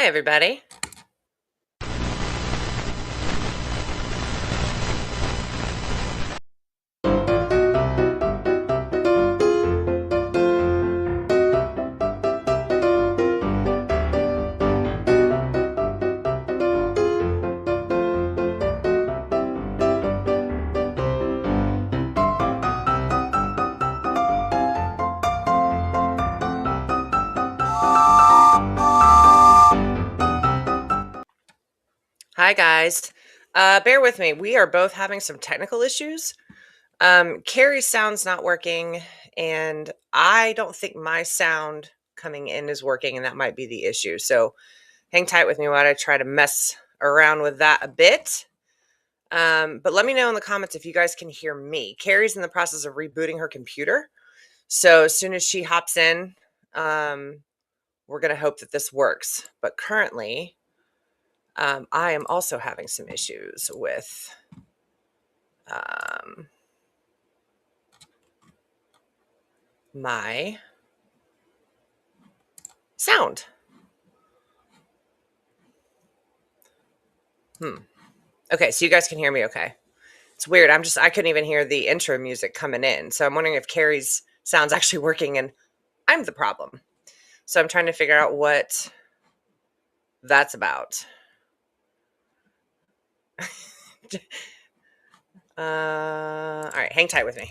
Hi, everybody. Hi, guys. Bear with me. We are both having some technical issues. Carrie's sound's not working, and I don't think my sound coming in is working, and that might be the issue. So hang tight with me while I try to mess around with that a bit. But let me know in the comments if you guys can hear me. Carrie's in the process of rebooting her computer. So as soon as she hops in, we're going to hope that this works. But currently, I am also having some issues with my sound. Okay, so you guys can hear me okay. It's weird. I couldn't even hear the intro music coming in. So I'm wondering if Carrie's sound's actually working and I'm the problem. So I'm trying to figure out what that's about. All right, hang tight with me.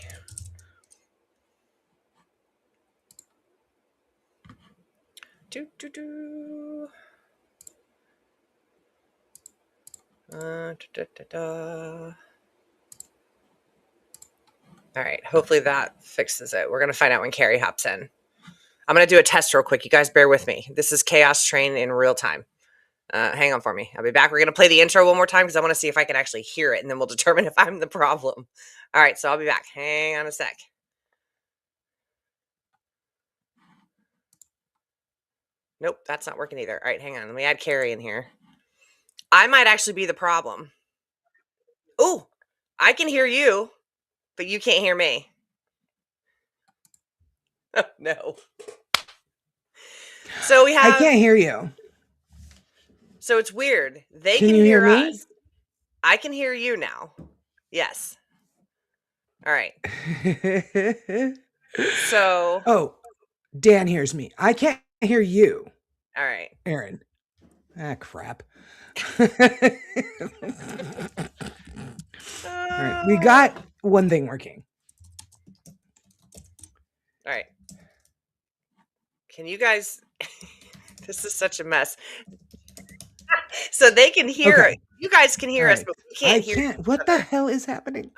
Do, do, do. Da, da, da, da. All right, hopefully that fixes it. We're going to find out when Carrie hops in. I'm going to do a test real quick. You guys bear with me. This is Chaos Train in real time. Hang on for me. I'll be back. We're going to play the intro one more time because I want to see if I can actually hear it, and then we'll determine if I'm the problem. All right, so I'll be back. Hang on a sec. Nope, that's not working either. All right, hang on. Let me add Carrie in here. I might actually be the problem. Oh, I can hear you, but you can't hear me. Oh, no. So we have... I can't hear you. So it's weird. They Can you hear me? us. I can hear you now. Yes. All right. So... Oh, Dan hears me. I can't hear you. All right. Erin. Ah, crap. All right. We got one thing working. All right. Can you guys... This is such a mess. So they can hear it. You guys can hear us, but we can't hear you. What the hell is happening?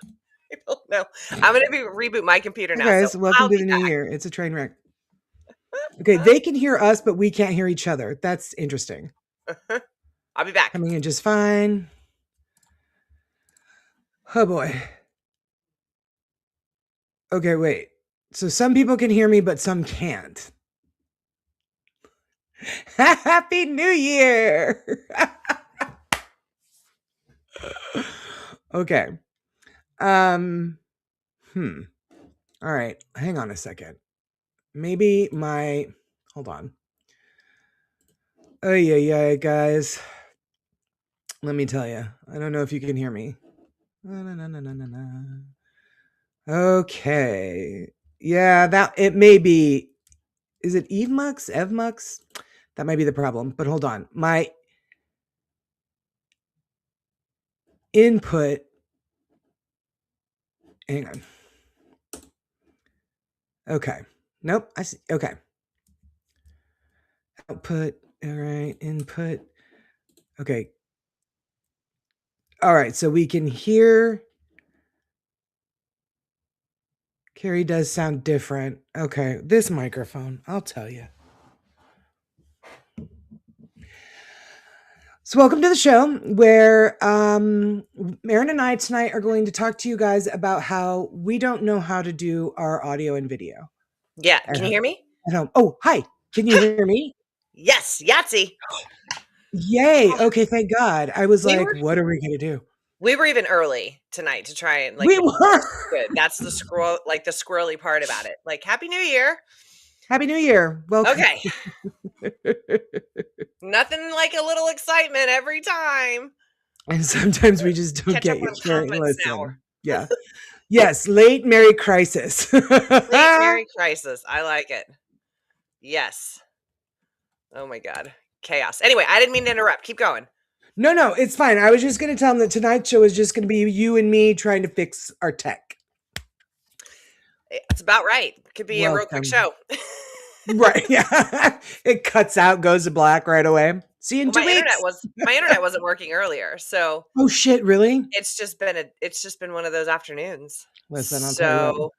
I don't know. I'm going to reboot my computer now. Hey guys, so welcome to the new year. It's a train wreck. Okay, they can hear us, but we can't hear each other. That's interesting. I'll be back. Coming in just fine. Oh boy. Okay, wait. So some people can hear me, but some can't. Happy New Year! Okay. All right. Hang on a second. Maybe hold on. Oh, yeah, guys. Let me tell you. I don't know if you can hear me. Okay. Yeah, it may be. Is it Evmux? That might be the problem. But hold on. My input. Hang on. Okay. Nope. I see. Okay. Output. All right. Input. Okay. All right. So we can hear. Carrie does sound different. Okay. This microphone, I'll tell you. So welcome to the show where Erin and I tonight are going to talk to you guys about how we don't know how to do our audio and video. Yeah. Can you hear me? At home. Oh, hi. Can you hear me? Yes. Yahtzee. Yay. Okay. Thank God. I was what are we going to do? We were even early tonight to try and we were good. That's the the squirrely part about it. Like, Happy New Year. Happy New Year. Welcome. Okay. Nothing like a little excitement every time. And sometimes we just don't Catch up get you on for it. confidence now. Listen. Yeah. Yes, late Merry Crisis. Late Mary crisis. I like it. Yes. Oh my god. Chaos. Anyway, I didn't mean to interrupt. Keep going. No, no, it's fine. I was just going to tell them that tonight's show is just going to be you and me trying to fix our tech. It's about right. Could be a real quick Welcome. show. Right. Yeah. It cuts out, goes to black right away. See you in Well, 2 weeks. my internet wasn't working earlier, so Oh shit, really? it's just been one of those afternoons. Listen, I'll tell you what.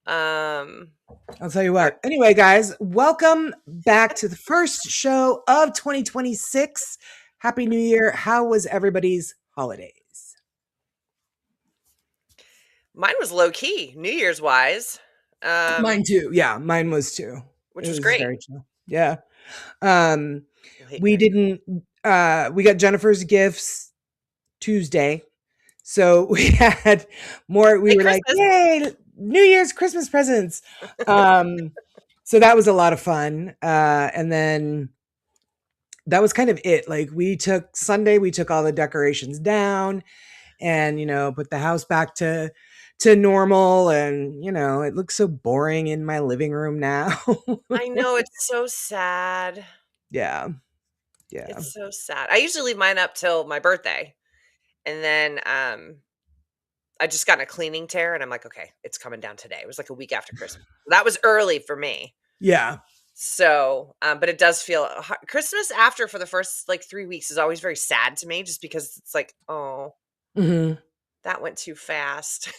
So, um, I'll tell you our what. Anyway, guys, welcome back to the first show of 2026. Happy New Year. How was everybody's holidays? mine was low key, New Year's wise, um, Mine too. Yeah, mine was too. which It was was great. very chill. Yeah. Um, Late we Mary. didn't we got Jennifer's gifts Tuesday. So we had more, we Late were like, Christmas. yay, New Year's Christmas presents. Um, so that was a lot of fun. And then that was kind of it. Like we took Sunday, we took all the decorations down and, put the house back to normal. And, it looks so boring in my living room now. I know, it's so sad. Yeah. Yeah. It's so sad. I usually leave mine up till my birthday, and then, I just got in a cleaning tear, and I'm like, "Okay, it's coming down today." It was like a week after Christmas. That was early for me. Yeah. So, but it does feel Christmas after for the first, like, 3 weeks is always very sad to me just because it's like, "Oh, Hmm. that went too fast."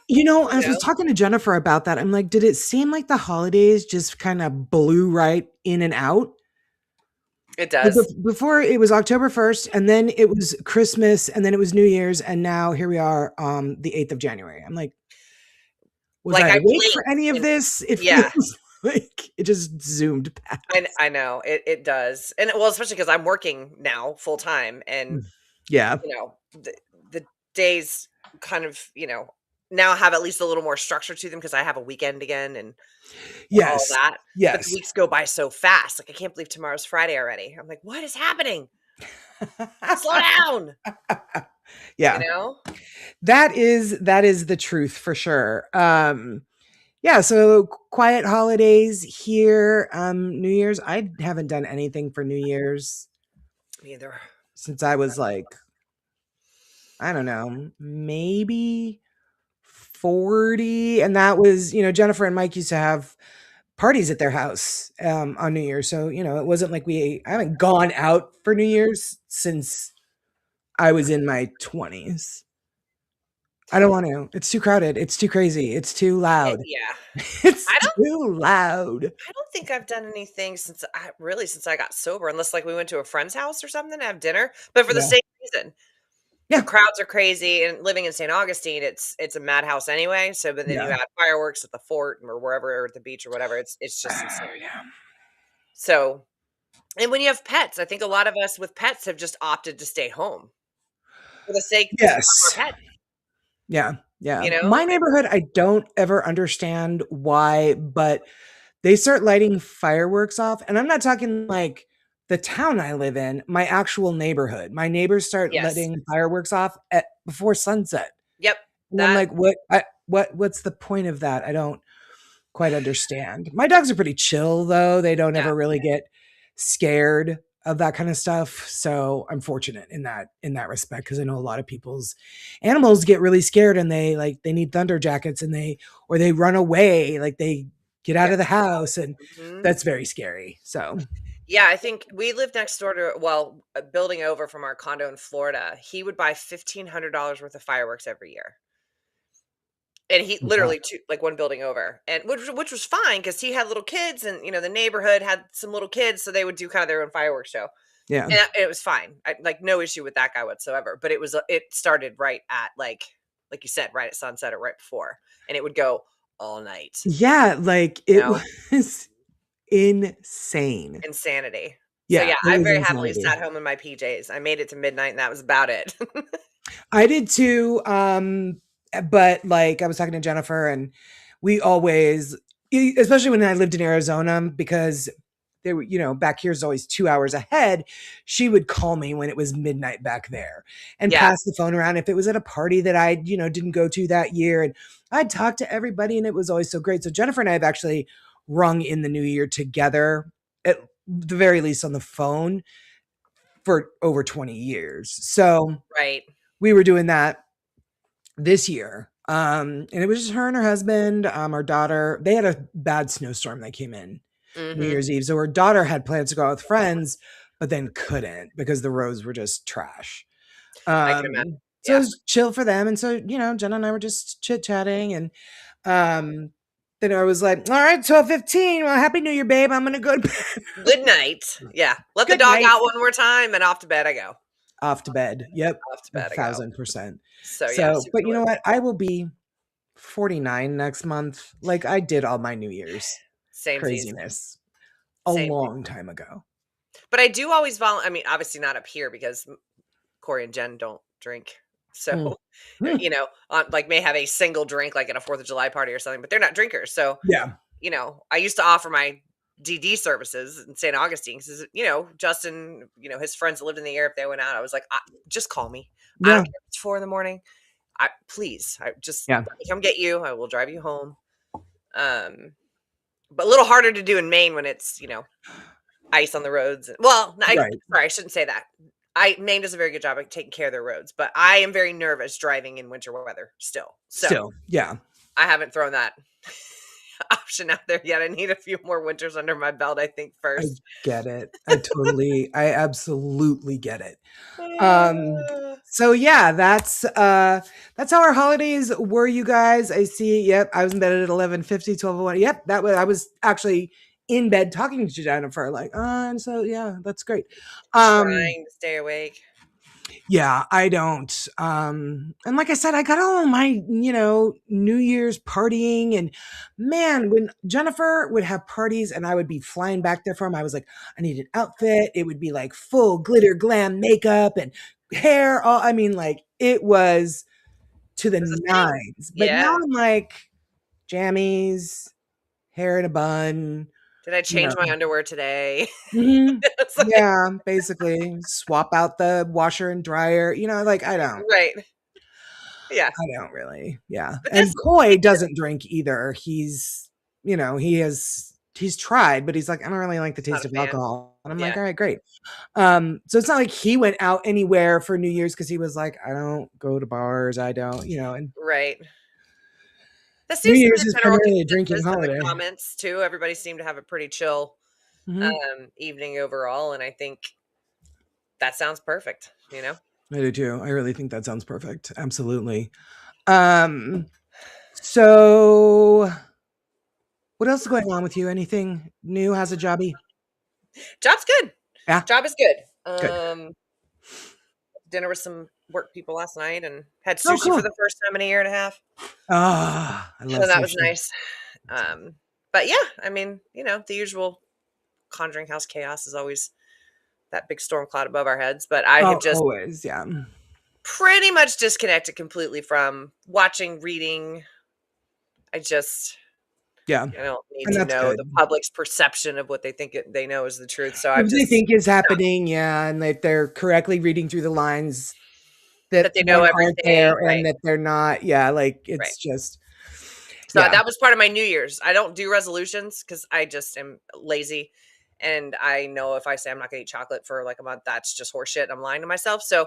You I was know? talking to Jennifer about that. I'm like, did it seem like the holidays just kind of blew right in and out? It Like does. before it was October 1st, and then it was Christmas, and then it was New Year's, and now here we are, the 8th of January. I'm like, was Like, I I awake for blinked any of and this? It yeah. feels like it just zoomed past. I know, it does, and well, especially because 'cause I'm working now full time and, Mm. Yeah. you know, the days kind of, now have at least a little more structure to them because I have a weekend again and all Yes. that, but the Yes. weeks go by so fast, like, I can't believe tomorrow's Friday already. I'm like, "What is happening? Slow down." You Yeah. know? That is the truth for sure. Yeah, so quiet holidays here. New Year's, I haven't done anything for New Year's Me either. since I was like, I don't know, maybe 40. And that was, Jennifer and Mike used to have parties at their house on New Year's. So, it wasn't like I haven't gone out for New Year's since I was in my 20s. I don't want to. It's too crowded. It's too crazy. It's too loud. Yeah. It's I don't too loud. I don't think I've done anything since I got sober, unless, like, we went to a friend's house or something to have dinner, but for the Yeah. same reason. The Yeah. crowds are crazy, and living in St. Augustine, it's a madhouse anyway, so but then you Yeah. add fireworks at the fort or wherever, or at the beach or whatever, it's just insane. Yeah. So and when you have pets, I think a lot of us with pets have just opted to stay home for the sake of our Yes. pets, Yeah. Yeah. you know? My neighborhood, I don't ever understand why, but they start lighting fireworks off. And I'm not talking like the town I live in, my actual neighborhood. My neighbors start Yes. letting fireworks off at before sunset. Yep. And I'm That like, what's the point of that? I don't quite understand. My dogs are pretty chill though. They don't yeah. ever really get scared of that kind of stuff. So I'm fortunate in that respect because I know a lot of people's animals get really scared and they need thunder jackets and they run away, like they get out Yeah. of the house and Mhm. that's very scary. So Yeah, I think we lived next door to a building over from our condo in Florida. He would buy $1,500 worth of fireworks every year. And he wow. literally 2 like, 1 building over, and which was fine because he had little kids and, the neighborhood had some little kids, so they would do kinda their own fireworks show, Yeah. and it was fine. I like, no issue with that guy whatsoever, but it started right at, like you said, right at sunset or right before, and it would go all night, Yeah, like you it know? was insane. Insanity. So, Yeah, yeah, it I was very happily insanity. sat home in my PJs. I made it to midnight, and that was about it. I did too. But like I was talking to Jennifer and we always, especially when I lived in Arizona, because they were, back here's always 2 hours ahead. She would call me when it was midnight back there and Yeah. pass the phone around if it was at a party that I, didn't go to that year. And I'd talk to everybody and it was always so great. So Jennifer and I have actually rung in the new year together, at the very least on the phone, for over 20 years. So Right. we were doing that this year. And it was just her and her husband, our daughter. They had a bad snowstorm that came in New Mhm. Year's Eve. So her daughter had plans to go out with friends, but then couldn't because the roads were just trash. I can imagine. So it Yeah. was chill for them. And so, Jenna and I were just chit chatting. And um, then I was like, all right, 12:15. Well, happy New Year, babe. I'm going to go to bed. Good night. Yeah. Let the Good dog night. out one more time and off to bed I go. Off to bed. Yep. Off to A bed I go. 1000%. So, yeah, So, super but you know low. what? I will be 49 next month. Like I did all my New Year's Samesies. craziness a Same. long time ago. But I do always I mean, obviously not up here because Corey and Jen don't drink. So, Mm. Mm. like may have a single drink like at a 4th of July party or something, but they're not drinkers. So, Yeah. I used to offer my DD services in St. Augustine because, Justin, his friends that lived in the area, if they went out, I was like, just call me. I Yeah. don't care if it's 4 in the morning. Please, I just Yeah. let me come get you. I will drive you home. But a little harder to do in Maine when it's, ice on the roads. Well, Right. sorry, I shouldn't say that. Maine does a very good job of taking care of their roads, but I am very nervous driving in winter weather still. So Still. Yeah. I haven't thrown that option out there yet. I need a few more winters under my belt, I think, I first. get it. I absolutely get it. So yeah, that's how our holidays were, you guys. I see. Yep. I was in bed at 11:50, 12:01. Yep. That was, I was actually in bed talking to Jennifer, like, and so yeah, that's great. Um, Trying to stay awake. yeah, I don't. And like I said, I got all my, New Year's partying. And man, when Jennifer would have parties and I would be flying back there from, I was like, I need an outfit. It would be like full glitter glam makeup and hair. All, I mean, like it was to the It's a thing. nines. But now Yeah. I'm like jammies, hair in a bun, Did I you know. change my underwear today? Mhm. It's like, Yeah, basically swap out the washer and dryer, like I don't. right. Yeah. I don't really. Yeah. But And this Coy doesn't drink either. He's tried, but he's like, I don't really like the not taste a of fan. alcohol. And I'm like, Yeah. all right, great. So it's not like he went out anywhere for New Year's because he was like, I don't go to bars. I don't, and Right. That New seems to be Year's the is general primarily a drinking consensus in the holiday. comments too. Everybody seemed to have a pretty chill Hmm. evening overall, and I think that sounds perfect. I do too. I really think that sounds perfect. Absolutely. Um, so what else is going on with you? Anything new? How's a jobby? Job's good. Yeah, Job is good. good. Dinner with some work people last night and had Oh, sushi for cool. the first time in a year and a half. Ah, I love So that was sushi. nice. But yeah, I mean, the usual Conjuring House chaos is always that big storm cloud above our heads. But I have Oh, just always, yeah. pretty much disconnected completely from watching, reading. I just Yeah, I don't need and to that's know good. the public's perception of what they think they know is the truth. So I've What they just think is happening, yeah, and that they're correctly reading through the lines that, that they know one, aren't everything, there, and right? that they're not, yeah, like, Right. it's just So yeah. that was part of my New Year's. I don't do resolutions because I just am lazy. And I know if I say I'm not going to eat chocolate for like a month, that's just horseshit. I'm lying to myself. So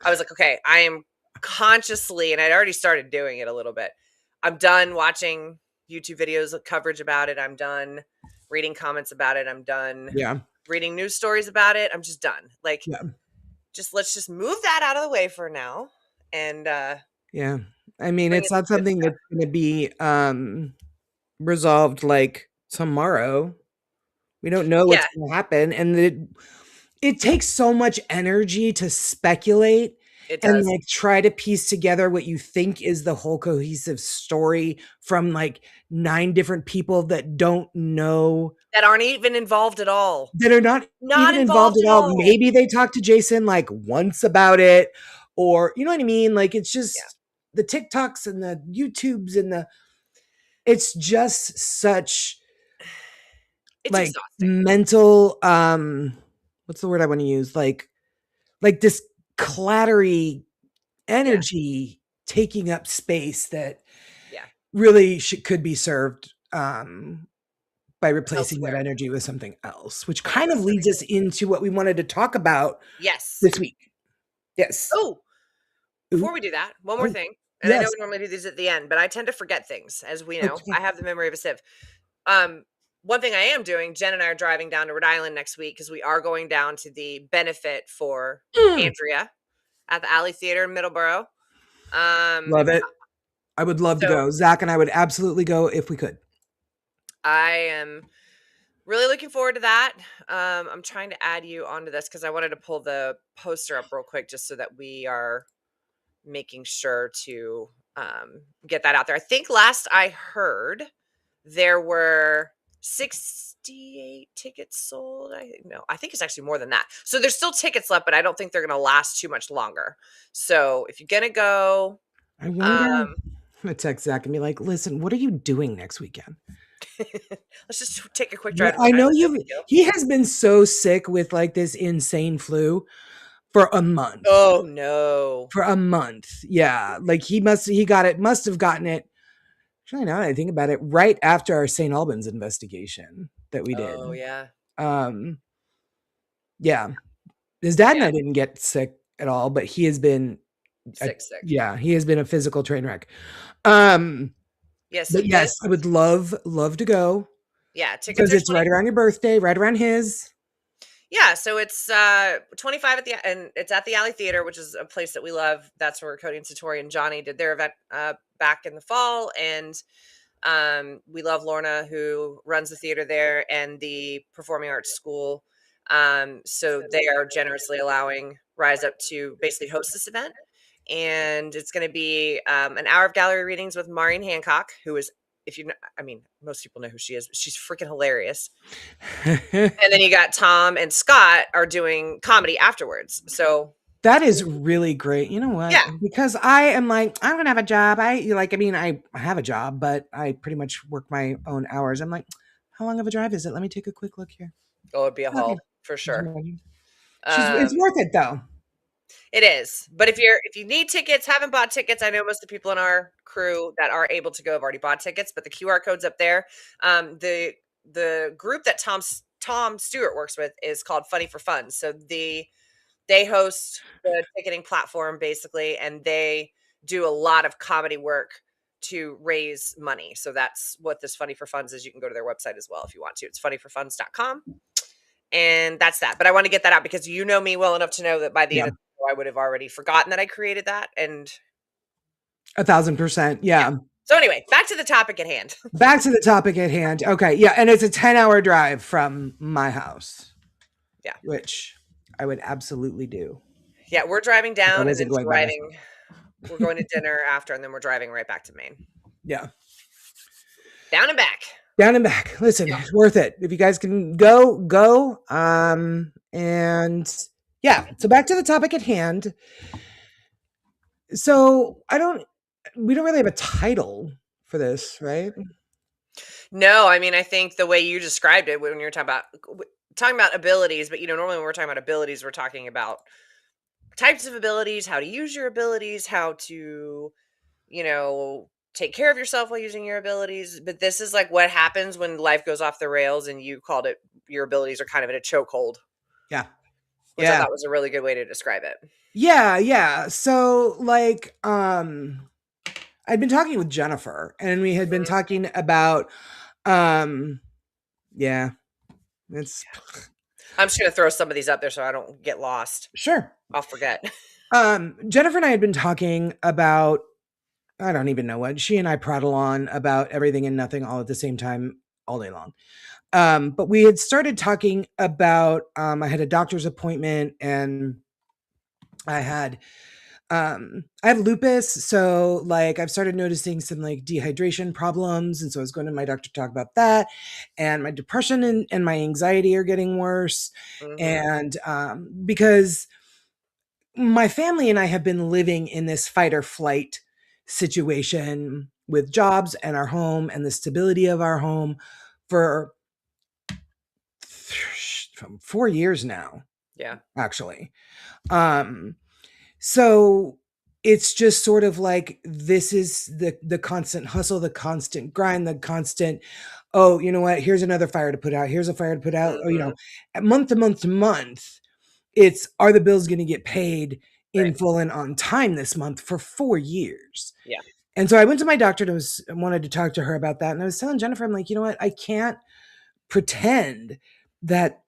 I was like, okay, I am consciously, and I'd already started doing it a little bit. I'm done watching YouTube videos of coverage about it. I'm done reading comments about it. I'm done Yeah, reading news stories about it. I'm just done. Like, yeah, let's just move that out of the way for now and yeah. I mean, bring it's in some not good something stuff. that's gonna be, resolved, like, tomorrow. We don't know what's Yeah, gonna happen, and it takes so much energy to speculate it and, does. like, try to piece together what you think is the whole cohesive story from, like, 9 different people that don't know, That aren't even involved at all. that are not Not even involved involved at at all. all. Maybe they talked to Jason, like, once about it, or you know what I mean? Like, it's Yeah. just the TikToks and the YouTubes and it's just such It's like exhausting. mental, what's the word I want to use? Like this clattery Yeah, energy taking up space that yeah. really could be served by replacing that Elsewhere, energy with something else, which kind of leads us 100%. into what we wanted to talk about Yes. this week. Yes. Oh, Ooh. before we do that, one more Oh, thing, and I know yes. we normally do these at the end, but I tend to forget things, as we know. I Okay. have the memory of a sieve. Um, One thing I am doing, Jen and I are driving down to Rhode Island next week because we are going down to the benefit for Mm, Andrea at the Alley Theater in Middleborough. Um, love it. I would love to so go. Zach and I would absolutely go if we could. I am really looking forward to that. I'm trying to add you onto this because I wanted to pull the poster up real quick just so that we are making sure to get that out there. I think last I heard there were 68 tickets sold. I think it's actually more than that. So there's still tickets left, but I don't think they're going to last too much longer. So if you're going to go, I wonder. um, I'm gonna text Zach and be like, "Listen, what are you doing next weekend?" let's just take a quick Yeah, drive to Rhode I know Island. No you. big deal. He has been so sick with like this insane flu for a month. Oh no. For a month, yeah. Like he got it. Must have gotten it. Actually, now that I think about it, right after our St. Albans investigation that we did. Oh yeah. Um, yeah, his dad and Yeah. I didn't get sick at all, but he has been, a, Sick, sick. yeah, he has been a physical train wreck. Um, Yeah. So but yes, I would love to go yeah, tickets because are it's 20. right around your birthday, right around his. Yeah, so it's 25 at the and it's at the Alley Theater, which is a place that we love. That's where Cody and Satori and Johnny did their event back in the fall, and we love Lorna, who runs the theater there and the performing arts school. So they are generously allowing Rise Up to basically host this event, and it's going to be an hour of gallery readings with Maureen Hancock, who is, if you know, I mean, most people know who she is, but she's freaking hilarious. And then you got Tom and Scott are doing comedy afterwards. So That is really great. You know what? yeah. Because I am like, I'm gonna have a job. I mean, I have a job, but I pretty much work my own hours. I'm like, how long of a drive is it? Let me take a quick look here. Oh, it'd be a Okay. haul for sure. It's Um, worth it though. it is. But if you need tickets, haven't bought tickets, I know most of the people in our crew that are able to go have already bought tickets, but the QR code's up there. The group that Tom Stewart works with is called Funny for Fun. So they host the ticketing platform basically, and they do a lot of comedy work to raise money. So that's what this Funny for Funds is. You can go to their website as well if you want to. It's funnyforfunds.com. And that's that. But I want to get that out because you know me well enough to know that by the Yeah, end of the show, I would have already forgotten that I created that. And 1,000%. yeah. Yeah. So anyway, back to the topic at hand. Back to the topic at hand. Okay. Yeah, and it's a 10-hour drive from my house, Yeah. which I would absolutely do Yeah. We're driving if I down and then wasn't going by myself. we're going to dinner after, and then we're driving right back to Maine. Yeah. Down and back. Down and back. Listen, Yeah. it's worth it. If you guys can go, go. And yeah, so back to the topic at hand. So we don't really have a title for this, right? No, I mean, I think the way you described it when you're talking about abilities, but normally when we're talking about abilities, we're talking about types of abilities, how to use your abilities, how to, take care of yourself while using your abilities. But this is like what happens when life goes off the rails, and you called it your abilities are kind of in a chokehold, Yeah. which I Yeah. thought was a really good way to describe it. Yeah, yeah. So like I'd been talking with Jennifer and we had been Mhm. talking about um yeah, it's I'm just gonna throw some of these up there so I don't get lost. sure. I'll forget. Jennifer and I had been talking about I don't even know what. She and I prattle on about everything and nothing all at the same time all day long. But we had started talking about I had a doctor's appointment and I had I have lupus, so like I've started noticing some like dehydration problems, and so I was going to my doctor to talk about that, and my depression and my anxiety are getting worse, Hmm. and because my family and I have been living in this fight or flight situation with jobs and our home and the stability of our home for 4 years now, Yeah. actually. Um, so it's just sort of like this is the constant hustle, the constant grind, the constant, oh, you know what? Here's another fire to put out. Here's a fire to put out. Or, Mhm. month to month to month, it's are the bills going to get paid in Right. full and on time this month for 4 years? Yeah. And so I went to my doctor and wanted to talk to her about that. And I was telling Jennifer, I'm like, you know what? I can't pretend that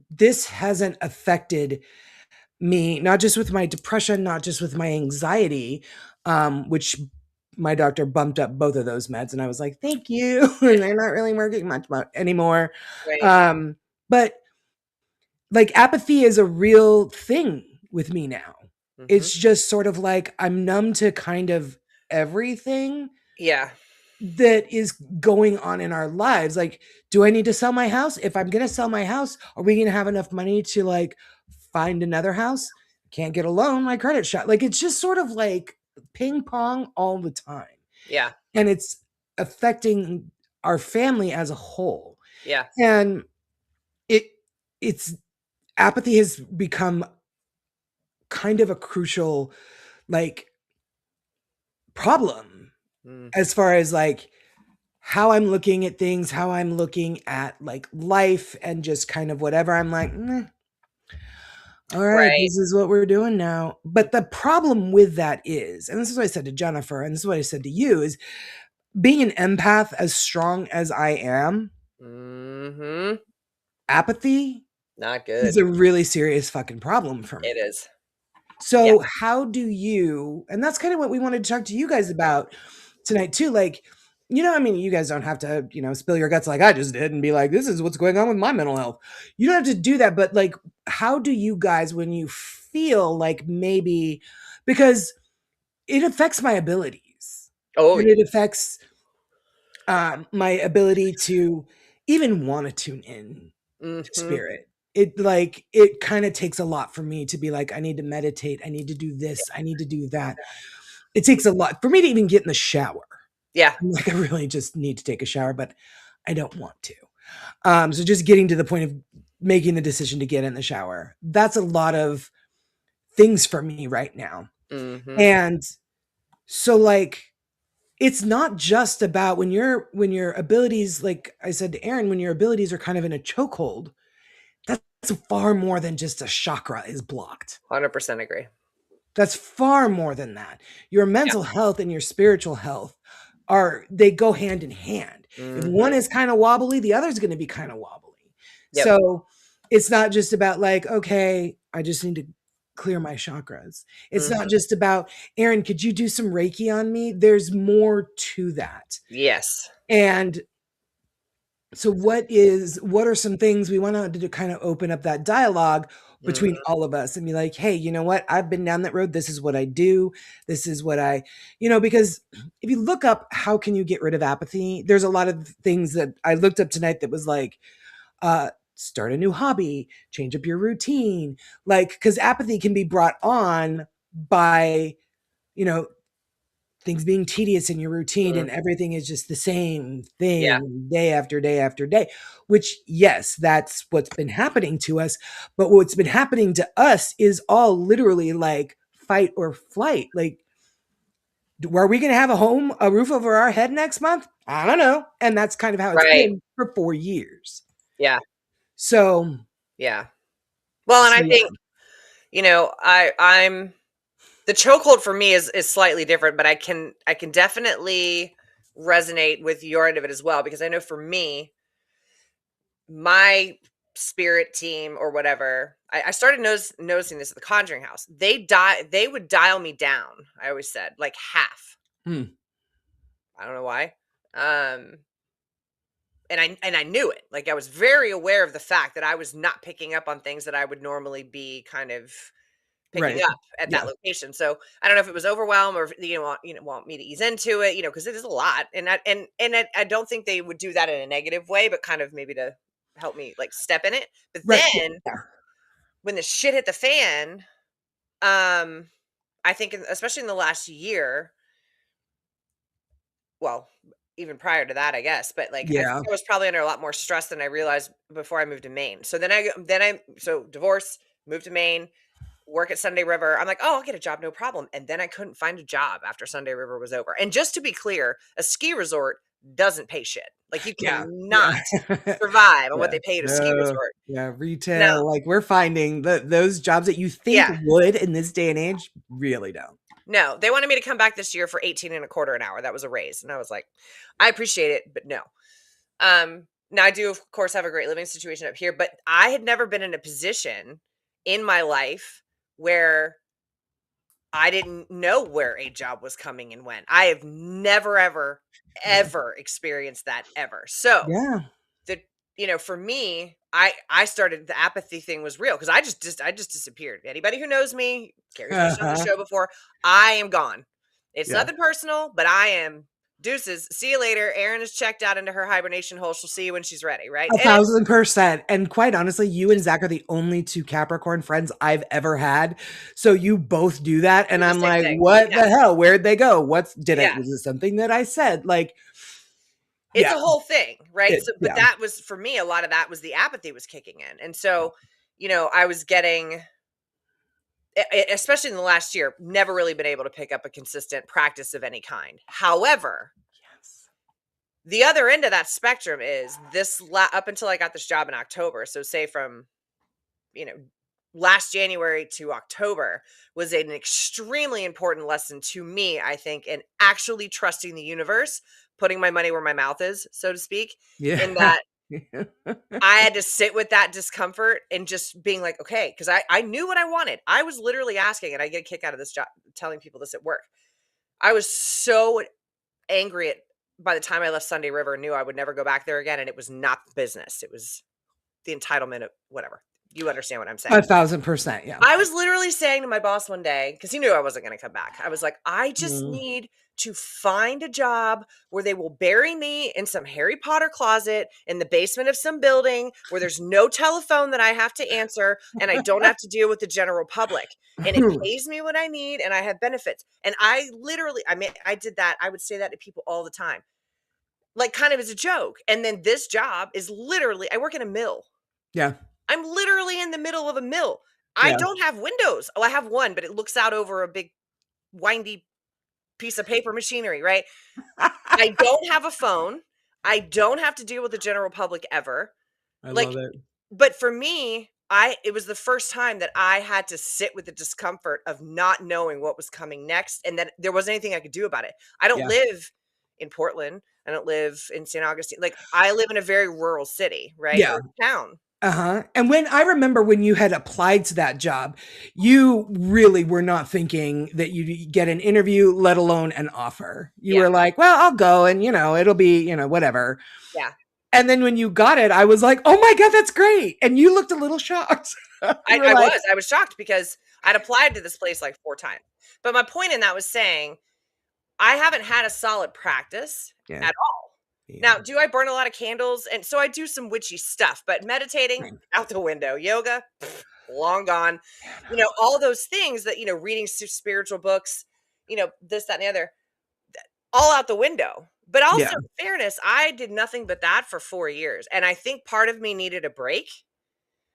this hasn't affected me, not just with my depression, not just with my anxiety, which my doctor bumped up both of those meds. And I was like, thank you. And they're not really working much anymore. Right. But like apathy is a real thing with me now. Mhm. It's just sort of like I'm numb to kind of everything Yeah. that is going on in our lives. Like, do I need to sell my house? If I'm going to sell my house, are we going to have enough money to like find another house? Can't get a loan, my credit shot. Like, it's just sort of like ping pong all the time. Yeah. And it's affecting our family as a whole. Yeah. And it, it's apathy has become kind of a crucial like problem Mm. as far as like how I'm looking at things, how I'm looking at like life and just kind of whatever. I'm like, all right, Right. this is what we're doing now. Mm. But the problem with that is, and this is what I said to Jennifer, and this is what I said to you, is being an empath as strong as I am, Mhm. apathy Not is good. a really serious fucking problem for It me. is. Yeah. So, how do you, and that's kind of what we wanted to talk to you guys about tonight, too. Like, I mean, you guys don't have to, spill your guts like I just did and be like, this is what's going on with my mental health. You don't have to do that. But, like, how do you guys, when you feel like maybe, because it affects my abilities Oh, and yeah. it affects my ability to even want to tune in to Mhm. spirit. It kind of takes a lot for me to be like, I need to meditate, I need to do this, I need to do that. It takes a lot for me to even get in the shower. Yeah. I'm like, I really just need to take a shower, but I don't want to. So just getting to the point of making the decision to get in the shower, that's a lot of things for me right now. Mhm. And so like it's not just about when your abilities, like I said to Erin, when your abilities are kind of in a chokehold, that's far more than just a chakra is blocked. 100% agree. That's far more than that. Your Yeah. mental health and your spiritual health they go hand in hand. If one Mhm. is kind of wobbly, the other is going to be kind of wobbly. Yep. So it's not just about like, okay, I just need to clear my chakras. It's not Mhm. just about, Erin, could you do some Reiki on me? There's more to that. Yes. And so what are some things we want to kind of open up that dialogue between Mhm. all of us and be like, hey, you know what, I've been down that road, this is what I do, this is what I, because if you look up how can you get rid of apathy, there's a lot of things that I looked up tonight that was like, start a new hobby, change up your routine, like because apathy can be brought on by you know things being tedious in your routine Mm. and everything is just the same Yeah. thing day after day after day, which yes, that's what's been happening to us. But what's been happening to us is all literally like fight or flight. Like, are we going to have a roof over our head next month? I don't know. And that's kind of how it's Right. been for 4 years. Yeah. So, Yeah. Well, and so I yeah. think, I'm the chokehold for me is slightly different, but I can definitely resonate with your end of it as well because I know for me, my spirit team or whatever, I started noticing this at the Conjuring House. They would dial me down. I always said like half. Hmm. I don't know why. Um, and I knew it. Like I was very aware of the fact that I was not picking up on things that I would normally be kind of picking Right. up at that Yeah. location. So I don't know if it was overwhelm or if want me to ease into it, because it is a lot. And I don't think they would do that in a negative way, but kind of maybe to help me like step in it. But Right. Yeah. then when the shit hit the fan, um, I think especially in the last year, well, even prior to that, I guess, but, like, I think Yeah. I was probably under a lot more stress than I realized before I moved to Maine. So then I divorce, moved to Maine, work at Sunday River. I'm like, "Oh, I'll get a job, no problem." And then I couldn't find a job after Sunday River was over. And just to be clear, a ski resort doesn't pay shit. Like, you Yeah. cannot Yeah. survive on what Yeah. they pay at a ski No. resort. Yeah, No. retail, like, we're finding that those jobs that you think Yeah. would in this day and age really don't. No. They wanted me to come back this year for 18 and a quarter an hour. That was a raise. And I was like, "I appreciate it, but no." Now I do, of course, have a great living situation up here, but I had never been in a position in my life where I didn't know where a job was coming and when. I have never, ever, Yeah. ever experienced that ever. So Yeah. the for me, I started the apathy thing was real because I just disappeared. Anybody who knows me, Carrie's mentioned on the Uh-huh. show before, I am gone. It's Yeah. nothing personal, but I am deuces. See you later. Erin is checked out into her hibernation hole. She'll see you when she's ready, right? And it's 1,000%. And quite honestly, you and just Zach are the only 2 Capricorn friends I've ever had. So you both do that, and do the I'm same like, thing. "What Yeah. the hell? Where'd they go? Yeah. Was it something that I said?" Like, It's yeah, a whole thing, right? So, but yeah. that was for me, a lot of that was the apathy was kicking in. And so, I was getting especially in the last year, never really been able to pick up a consistent practice of any kind. However, Yes. the other end of that spectrum is up until I got this job in October. So say from, you know, last January to October was an extremely important lesson to me, I think, in actually trusting the universe, putting my money where my mouth is, so to speak, in Yeah. that I had to sit with that discomfort and just being like, okay, because I knew what I wanted. I was literally asking, and I get a kick out of this job, telling people this at work. I was so angry at by the time I left Sunday River, knew I would never go back there again. And it was not business. It was the entitlement of whatever. You understand what I'm saying. 1,000%, yeah. I was literally saying to my boss one day, because he knew I wasn't going to come back. I was like, I just Mm. need to find a job where they will bury me in some Harry Potter closet in the basement of some building where there's no telephone that I have to answer and I don't have to deal with the general public. And it pays me what I need and I have benefits. And I literally, I mean, I did that. I would say that to people all the time, like kind of as a joke. And then this job is literally, I work in a mill. Yeah, I'm literally in the middle of a mill. I yeah. don't have windows. Oh, I have one, but it looks out over a big windy piece of paper machinery, right? I don't have a phone. I don't have to deal with the general public ever. I love Like, it. but for me, I it was the first time that I had to sit with the discomfort of not knowing what was coming next and that there wasn't anything I could do about it. I don't Yeah, live in Portland. I don't live in St. Augustine. Like I live in a very rural city, right? yeah. Or town. Uh-huh, and when I remember when you had applied to that job, you really were not thinking that you'd get an interview, let alone an offer. You Yeah. were like, "Well, I'll go and, it'll be, whatever." Yeah. And then when you got it, I was like, "Oh my god, that's great." And you looked a little shocked. You I were I like, was. I was shocked because I'd applied to this place like 4 times. But my point in that was saying, I haven't had a solid practice yeah, at all. yeah. Now, do I burn a lot of candles? And so I do some witchy stuff, but meditating out the window, yoga, long gone. All those things that, reading spiritual books, this, that, and the other, all out the window. But Yeah, also, in fairness, I did nothing but that for 4 years. And I think part of me needed a break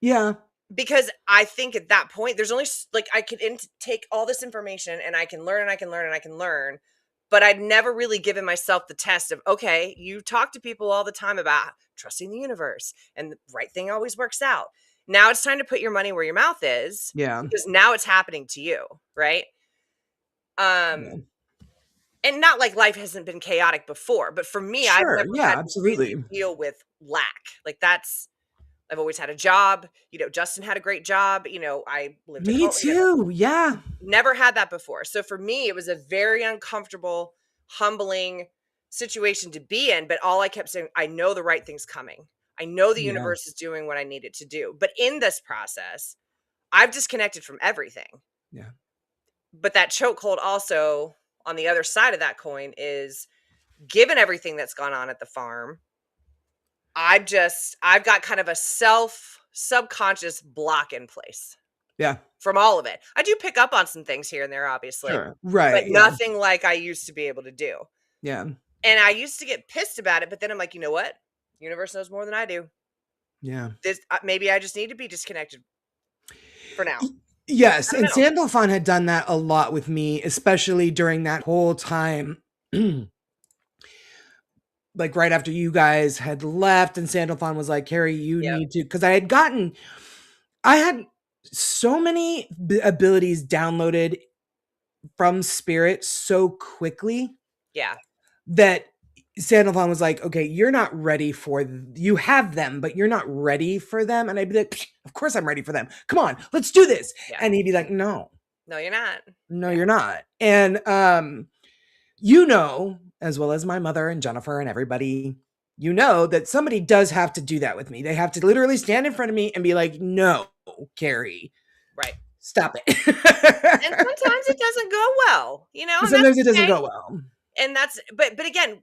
yeah, because I think at that point, there's only like I could take all this information and I can learn and I can learn and I can learn. But I'd never really given myself the test of, okay, you talk to people all the time about trusting the universe and the right thing always works out. Now it's time to put your money where your mouth is yeah, because now it's happening to you. Right. yeah. Um, and not like life hasn't been chaotic before, but for me, I've Sure, never yeah, had to really absolutely. deal with lack. Like I've always had a job. Justin had a great job. I lived at Me home. too, yeah, Never had that before. So for me, it was a very uncomfortable, humbling situation to be in. But all I kept saying, I know the right thing's coming. I know the yeah, universe is doing what I need it to do. But in this process, I've disconnected from everything. yeah, But that chokehold also on the other side of that coin is given everything that's gone on at the farm, I've got kind of a subconscious block in place yeah. from all of it. I do pick up on some things here and there, obviously, Sure, but right, yeah, nothing like I used to be able to do. yeah. And I used to get pissed about it, but then I'm like, you know what? Universe knows more than I do. Yeah. This maybe I just need to be disconnected for now. Yes, I don't and know. Sandalphon had done that a lot with me, especially during that whole time, like right after you guys had left, and Sandalphon was like, "Carrie, you Yep. need to," because I had so many abilities downloaded from Spirit so quickly Yeah. that Sandalphon was like, "Okay, you're not ready for you have them, but you're not ready for them." And I'd be like, "Of course I'm ready for them. Come on, let's do this." Yeah. And he'd be like, "No, No, you're not. no, Yeah. you're not." And you know, as well as my mother and Jennifer and everybody, you know that somebody does have to do that with me. They have to literally stand in front of me and be like, "No, Carrie, Right. stop And it." sometimes it doesn't go well, and that's Sometimes it doesn't okay. go well. And that's but again,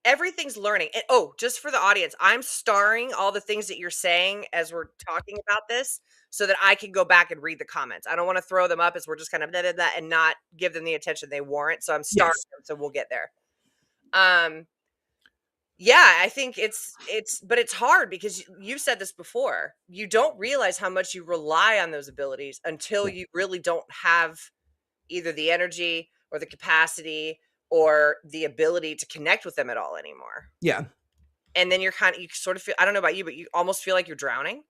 everything's learning. And oh, just for the audience, I'm starring all the things that you're saying as we're talking about this so that I can go back and read the comments. I don't want to throw them up as we're just kind of blah, blah, blah, and not give them the attention they warrant. So I'm starring Yes. them, so we'll get there. Um yeah, I think it's but it's hard because you said this before. You don't realize how much you rely on those abilities until Yeah. you really don't have either the energy or the capacity or the ability to connect with them at all anymore. Yeah. And then you sort of feel, I don't know about you, but you almost feel like you're drowning.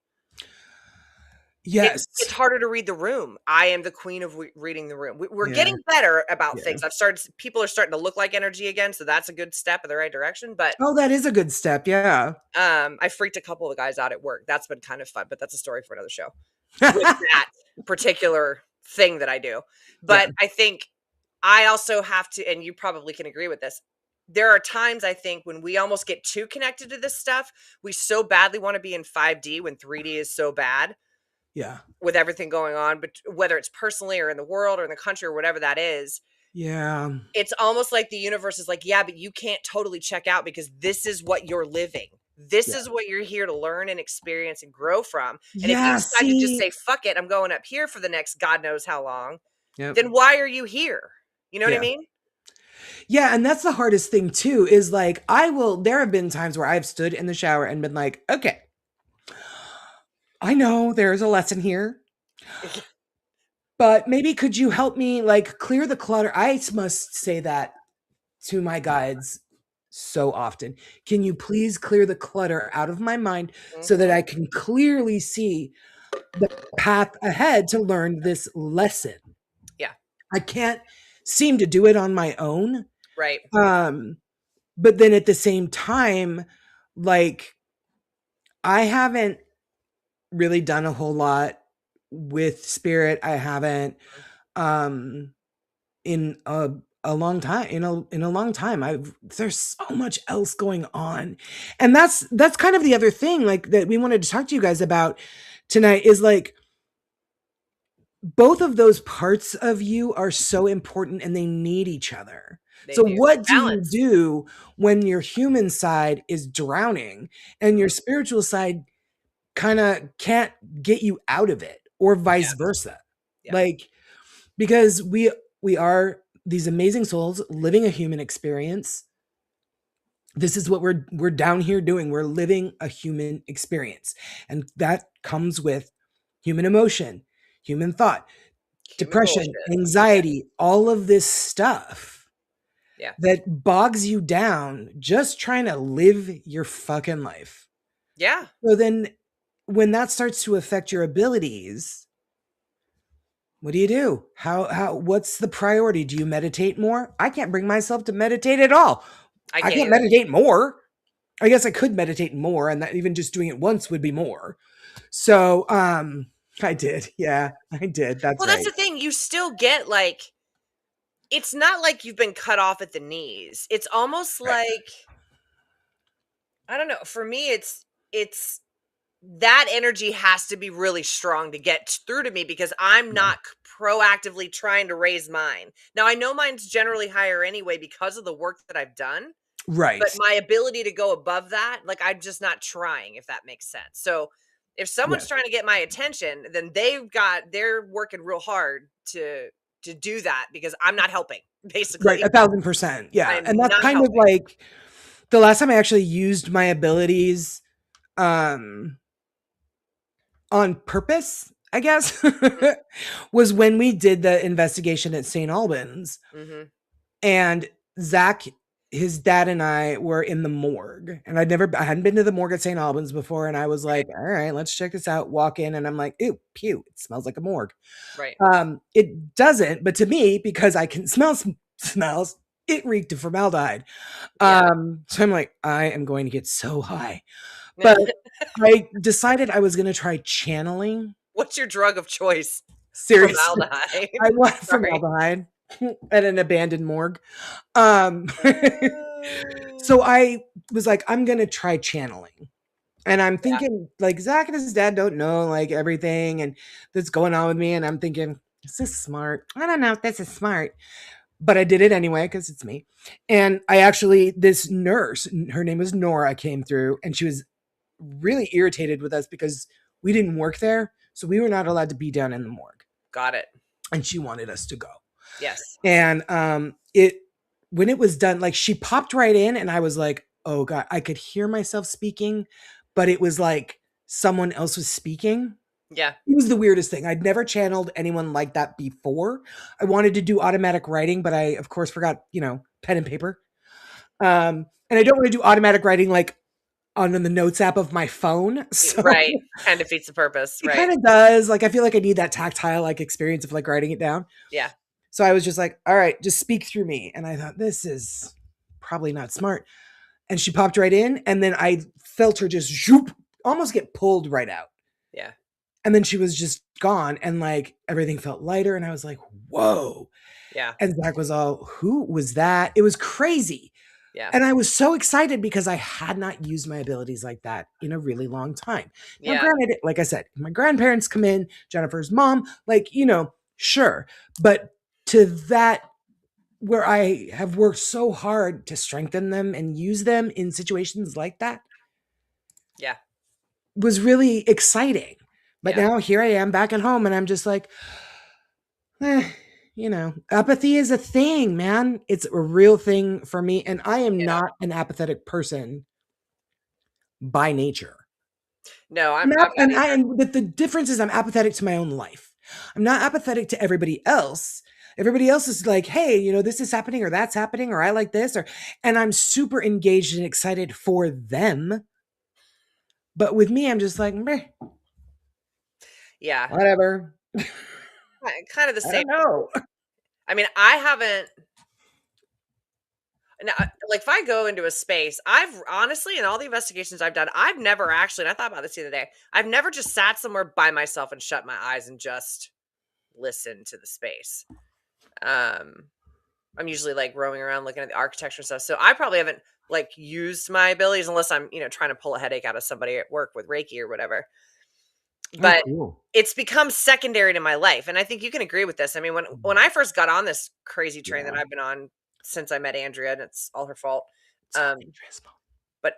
It's Yes. harder to read the room. I am the queen of reading the room. We're Yeah. getting better about Yeah. things. People are starting to look like energy again, so that's a good step in the right direction. But Oh, that is a good step. Yeah. I freaked a couple of the guys out at work. That's been kind of fun, but that's a story for another show with that particular thing that I do. Yeah. But I think I also have to, and you probably can agree with this. There are times I think when we almost get too connected to this stuff, we so badly want to be in 5D when 3D is so bad Yeah. with everything going on, but whether it's personally or in the world or in the country or whatever that is, Yeah. it's almost like the universe is like, yeah, but you can't totally check out because this is what you're living. This Yeah. is what you're here to learn and experience and grow from. And if you Yeah. decide to just See. say, fuck it, I'm going up here for the next God knows how long, Yep. then why are you here? You know what I Yeah. mean? Yeah, and that's the hardest thing too, is like there have been times where I've stood in the shower and been like, "Okay, I know there's a lesson here, but maybe could you help me like clear the clutter?" I must say that to my guides so often. "Can you please clear the clutter out of my mind so that Mhm. I can clearly see the path ahead to learn this lesson?" Yeah, I can't seem to do it on my own. right. Um, but then at the same time, like I haven't really done a whole lot with spirit. I haven't um in a long time in a long time. I've There's so much else going on. And that's kind of the other thing like that we wanted to talk to you guys about tonight is like both of those parts of you are so important and they need each other. They So do. what do you Balance. do when your human side is drowning and your Mhm. spiritual side kind of can't get you out of it or Yeah, vice versa? yeah, Like because we are these amazing souls living a human experience. This is what we're down here doing. We're living a human experience. And that comes with human emotion, human thought, human depression, bullshit. Yeah, anxiety, all of this stuff yeah, that bogs you down just trying to live your fucking life. yeah. So then when that starts to affect your abilities, what do you do? How what's the priority? Do you meditate more? I can't bring myself to meditate at all. I I can't can't either. meditate more. I guess I could meditate more and that even just doing it once would be more. So, I did. Yeah, I did. That's Well, that's right. the thing. You still get like, it's not like you've been cut off at the knees. It's almost Right. like, I don't know. For me, it's that energy has to be really strong to get through to me because I'm Yeah. not proactively trying to raise mine. Now, I know mine's generally higher anyway because of the work that I've done, but Right. my ability to go above that, like I'm just not trying, if that makes sense. So if someone's Yes. trying to get my attention, then they're working real hard to to do that because I'm not helping, Right, basically. 1,000%, I yeah, am and that's not kind of helping. like the last time I actually used my abilities, um, on purpose, I guess, Mhm, was when we did the investigation at St. Albans, mhm, and Zach, his dad and I were in the morgue, and I hadn't been to the morgue at St. Albans before, and I was right, like, "All right, let's check this out." Walk in, and I'm like, "Ew, pew, it smells like a morgue." right. It doesn't, but to me, because I can smell smells, it reeked of formaldehyde. Yeah. So I'm like, "I am going to get so high." But I decided I was gonna try channeling. What's your drug of choice? Seriously, Formaldehyde. I want Sorry. formaldehyde at an abandoned morgue. Um, Oh. so I was like, I'm gonna try channeling. And I'm Yeah, thinking, like, Zach and his dad don't know like everything and that's going on with me. And I'm thinking, is this smart? I don't know if this is smart. But I did it anyway because it's me. And I actually, this nurse, her name was Nora, came through and she was really irritated with us because we didn't work there. So we were not allowed to be down in the morgue. got it. And she wanted us to go. Yes. And it when it was done, like she popped right in, and I was like, "Oh god!" I could hear myself speaking, but it was like someone else was speaking. Yeah. It was the weirdest thing. I'd never channeled anyone like that before. I wanted to do automatic writing, but I, of course, forgot, pen and paper. And I don't want to do automatic writing like on the notes app of my phone. So Right. Kind of defeats the purpose. it Right. kind of does. Like I feel like I need that tactile like experience of like writing it down. Yeah. So I was just like, all right, just speak through me. And I thought, this is probably not smart. And she popped right in. And then I felt her just zoop, almost get pulled right out. Yeah. And then she was just gone. And like everything felt lighter. And I was like, whoa. Yeah. And Zach was all, who was that? It was crazy. Yeah. And I was so excited because I had not used my abilities like that in a really long time. Now, Yeah. granted, like I said, my grandparents come in, Jennifer's mom, like, sure. But to that where I have worked so hard to strengthen them and use them in situations like that Yeah. was really exciting. But Yeah. now here I am back at home and I'm just like, eh, apathy is a thing, man. It's a real thing for me. And I am Yeah. not an apathetic person by nature. No, I'm I'm not, not and either. the difference is I'm apathetic to my own life. I'm not apathetic to everybody else. Everybody else is like, hey, this is happening or that's happening, or I like this, and I'm super engaged and excited for them. But with me, I'm just like, meh, Yeah. whatever. Kind of the I same. don't know. I mean, I haven't now, like if I go into a space, I've honestly in all the investigations I've done, I've never actually, and I thought about this the other day, I've never just sat somewhere by myself and shut my eyes and just listened to the space. Um, I'm usually like roaming around looking at the architecture and stuff. So I probably haven't like used my abilities unless I'm, trying to pull a headache out of somebody at work with Reiki or whatever. Oh, But cool. it's become secondary to my life. And I think you can agree with this. I mean, when I first got on this crazy train that Yeah. I've been on since I met Andrea, and it's all her fault. It's all Um, Andrea's fault. but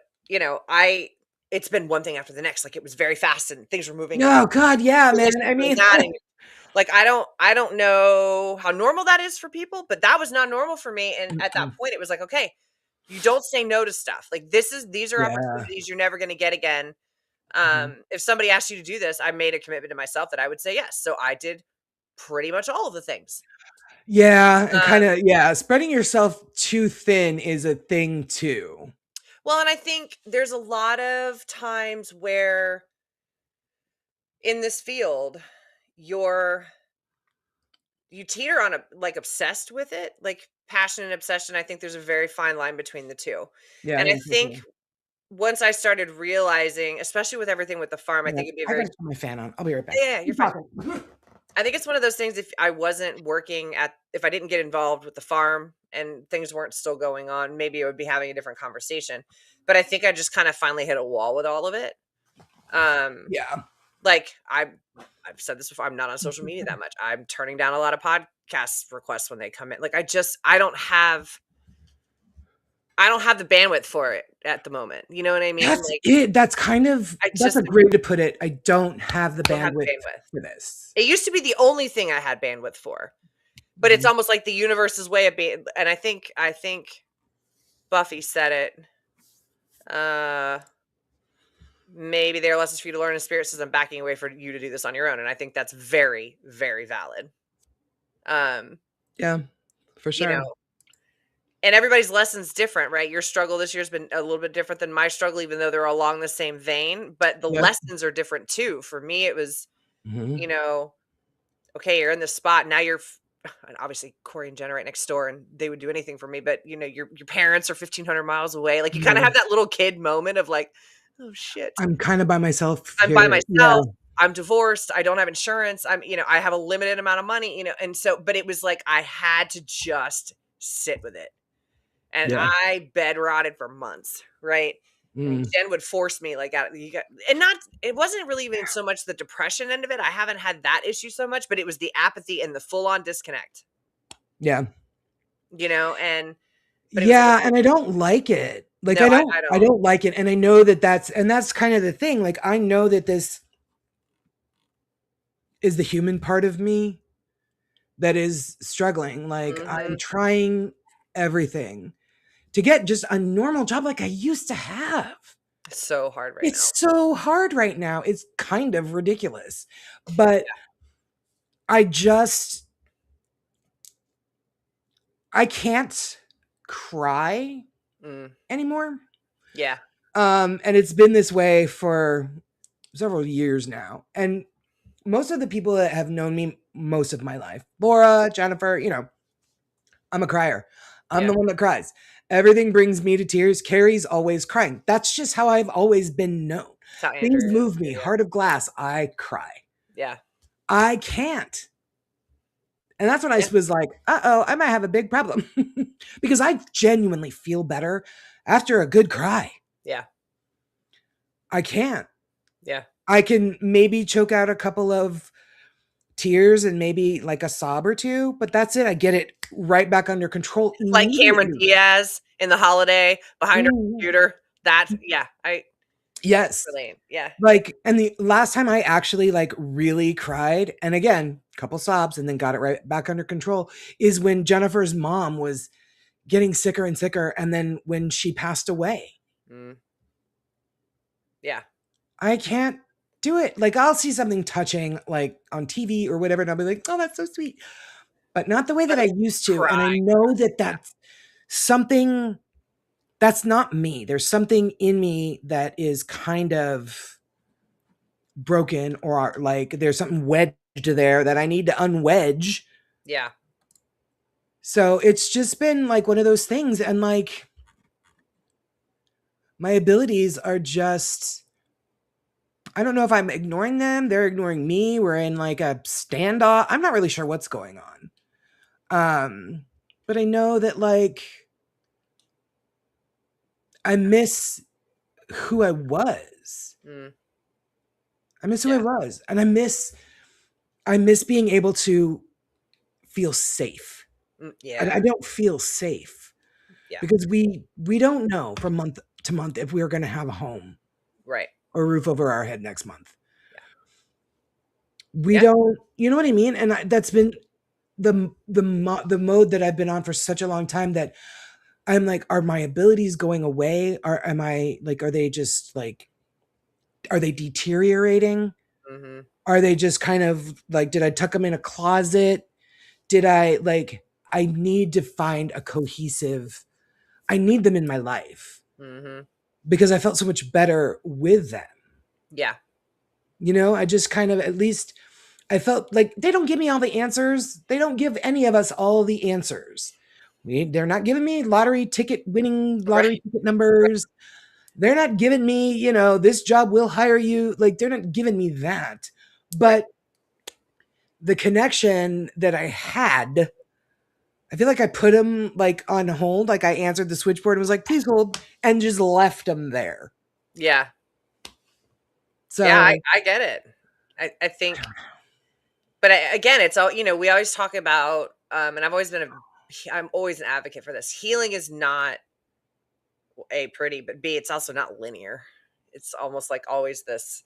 I it's been one thing after the next. Like it was very fast and things were moving and Oh God, yeah, you're man. this I and doing mean, that and like I don't know how normal that is for people, but that was not normal for me. And at that point it was like, okay, you don't say no to stuff. Like these are yeah. opportunities you're never gonna get again. Mhm. If somebody asked you to do this, I made a commitment to myself that I would say yes. So I did pretty much all of the things. Yeah, and kind Um, of, yeah, spreading yourself too thin is a thing too. well, and I think there's a lot of times where in this field, you're you teeter on a like obsessed with it, like passion and obsession. I think there's a very fine line between the two. Yeah, I And I think so think too. once I started realizing, especially with everything with the farm, I Yeah, think it'd be a I very gotta turn my fan on. I'll be right back. yeah, you're Keep fine. talking. I think it's one of those things if I wasn't working at if I didn't get involved with the farm and things weren't still going on, maybe I would be having a different conversation. But I think I just kind of finally hit a wall with all of it. Um, Yeah. like I've said this before, I'm not on social media that much. I'm turning down a lot of podcast requests when they come in. Like I don't have the bandwidth for it at the moment. You know what I mean? That's Like it. I That's just a great way to put it. I don't have the don't have the bandwidth bandwidth. for this. It used to be the only thing I had bandwidth for. But it's Mhm. almost like the universe's way of being, and I think Buffy said it, uh, maybe there are lessons for you to learn, and Spirit says, "I'm backing away for you to do this on your own," and I think that's very, very valid. Um, Yeah, for you sure. know, and everybody's lesson's different, right? Your struggle this year's been a little bit different than my struggle, even though they're along the same vein, but the Yep. lessons are different too. For me, it was, Mhm. you know, okay, you're in this spot. Now you're and obviously Corey and Jenna right next door, and they would do anything for me. But your parents are 1,500 miles away. Like you kind of Yeah. have that little kid moment of like, oh shit, I'm kinda by myself I'm by here. Yeah. myself. I'm divorced. I don't have insurance. I have a limited amount of money. And so, but it was like I had to just sit with it, and Yeah. I bed rotted for months, right? And Mm. Jen would force me like out you got and not it wasn't really even so much the depression end of it. I haven't had that issue so much, but it was the apathy and the full on disconnect, Yeah. and but it was like, Yeah, okay, and I don't like it. Like, no, I I don't. don't like it, and I know that that's kind of the thing, like, I know that this is the human part of me that is struggling, like, I'm Mhm. trying everything to get just a normal job like I used to have. It's so hard right now. It's so hard right now, it's kind of ridiculous, but I just I can't cry Mm, anymore, yeah, and it's been this way for several years now, and most of the people that have known me most of my life, Laura, Jennifer, I'm a crier. I'm yeah. the one that cries. Everything brings me to tears. Carrie's always crying. That's just how I've always been known. That's how Things Andrew is move too, me, yeah. heart of glass, I cry. Yeah. I can't. And that's when I Yeah. was like, uh-oh, I might have a big problem. Because I genuinely feel better after a good cry. Yeah. I can't. Yeah. I can maybe choke out a couple of tears and maybe like a sob or two, but that's it. I get it right back under control It's like Cameron immediately. Diaz in The Holiday behind her Mhm. computer. That yeah, I Yes. relate. Yeah. Like, and the last time I actually like really cried, and again, couple sobs and then got it right back under control, is when Jennifer's mom was getting sicker and sicker. And then when she passed away, Mm, yeah. I can't do it. Like, I'll see something touching like on TV or whatever, and I'll be like, oh, that's so sweet. But not the way But that I used to. cry. And I know that that's something that's not me. There's something in me that is kind of broken, or like there's something wedged there that I need to unwedge. Yeah. So it's just been like one of those things. And like my abilities are just, I don't know if I'm ignoring them. They're ignoring me. We're in like a standoff. I'm not really sure what's going on. But I know that like I miss who I was. Mm, I miss who I yeah. was. And I miss being able to feel safe. I Yeah. don't feel safe Yeah. because we don't know from month to month if we're going to have a home Right. or a roof over our head next month. Yeah. We Yeah. don't, you know what I mean? And that's been the mode that I've been on for such a long time, that I'm like, are my abilities going away? Are they just like, are they deteriorating? Mhm. Are they just kind of like, did I tuck them in a closet? Did I like, I need to find a cohesive, I need them in my life Mhm. because I felt so much better with them. Yeah. I just kind of, at least I felt like they don't give me all the answers. They don't give any of us all the answers. They're not giving me Right. lottery ticket Right. numbers. They're not giving me, this job will hire you. Like, they're not giving me that. Right. But the connection that I had, I feel like I put them like on hold. Like, I answered the switchboard and was like, please hold, and just left them there. Yeah. Yeah, I So, I get it. I think but again, it's all, we always talk about and I'm always an advocate for this. Healing is not A, pretty, but B, it's also not linear. It's almost like always this.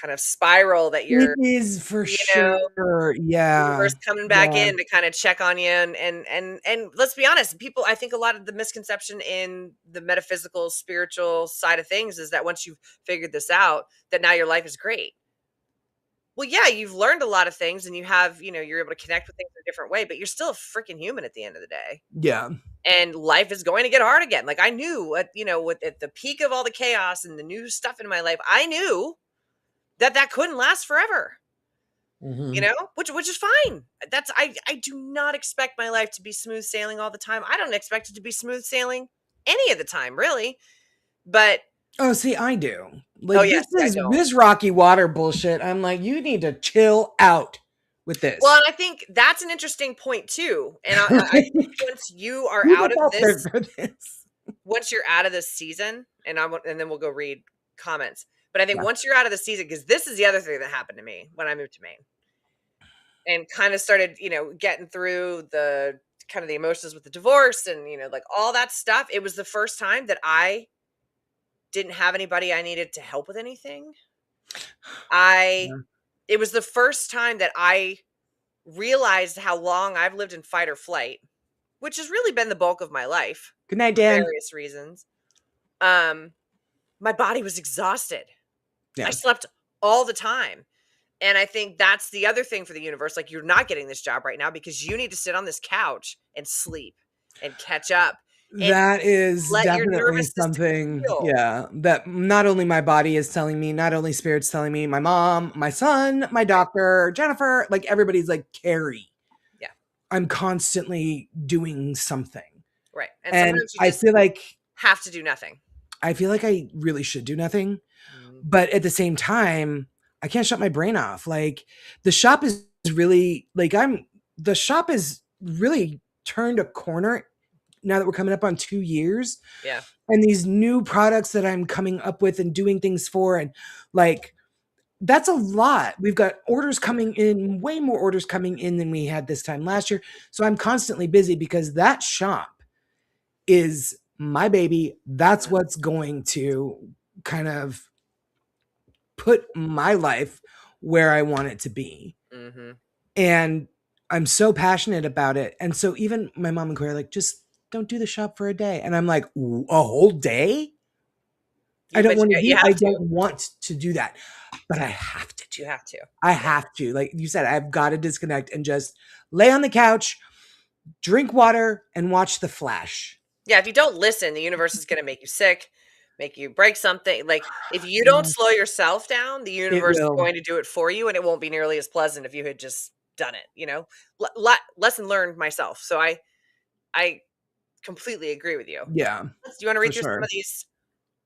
kind of spiral that It you're, is for you know, sure. Yeah. universe coming back Yeah. in to kind of check on you, and let's be honest, people, I think a lot of the misconception in the metaphysical spiritual side of things is that once you've figured this out, that now your life is great. Well, yeah, you've learned a lot of things and you have, you're able to connect with things in a different way, but you're still a freaking human at the end of the day. Yeah. And life is going to get hard again. Like I knew at the peak of all the chaos and the new stuff in my life, I knew that couldn't last forever. Mhm. Which is fine. I do not expect my life to be smooth sailing all the time. I don't expect it to be smooth sailing any of the time, really. But Oh, see, I do. oh Like, yeah, this see, I is don't. this Rocky Water bullshit. I'm like, "You need to chill out with Well, this." and I think that's an interesting point too. And I think Like, once you are who out gets of out there this, for this? once you're out of this season, and then we'll go read comments. But I think Yeah. once you're out of the season, because this is the other thing that happened to me when I moved to Maine and kind of started, getting through the kind of the emotions with the divorce and, like all that stuff. It was the first time that I didn't have anybody I needed to help with anything. I Yeah. It was the first time that I realized how long I've lived in fight or flight, which has really been the bulk of my life Good night, for Dan. various reasons. Um, my body was exhausted. I Yeah. slept all the time. And I think that's the other thing for the universe. Like, you're not getting this job right now because you need to sit on this couch and sleep and catch up and That is let your definitely nervous system something, heal. yeah, that not only my body is telling me, not only spirit's telling me, my mom, my son, my Right. doctor, Jennifer, like, everybody's like, "Carrie, Yeah. I'm constantly doing something." Right. And And sometimes you just have to do nothing. I feel like I really should do nothing, Mhm. but at the same time, I can't shut my brain off. Like, the shop is really like, the shop is really turned a corner now that we're coming up on 2 years, Yeah. and these new products that I'm coming up with and doing things for, and, like, that's a lot. We've got orders coming in, way more orders coming in than we had this time last year, so I'm constantly busy because that shop is my baby. That's Mhm. what's going to kind of put my life where I want it to be. Mhm. And I'm so passionate about it. And so even my mom and Corey are like, just don't do the shop for a day. And I'm like, a whole day? But you I have to. don't want to do that, but I have to do You it. have to. I Yeah. have to. Like you said, I've got to disconnect and just lay on the couch, drink water, and watch The Flash. Yeah, if you don't listen, the universe is gonna make you sick, make you break something. Like, if you don't Yeah, slow yourself down, the it universe is will. going to do it for you, and it won't be nearly as pleasant if you had just done it. Lesson learned myself. So I completely agree with you. Yeah, Do you wanna for read through some sure. of these,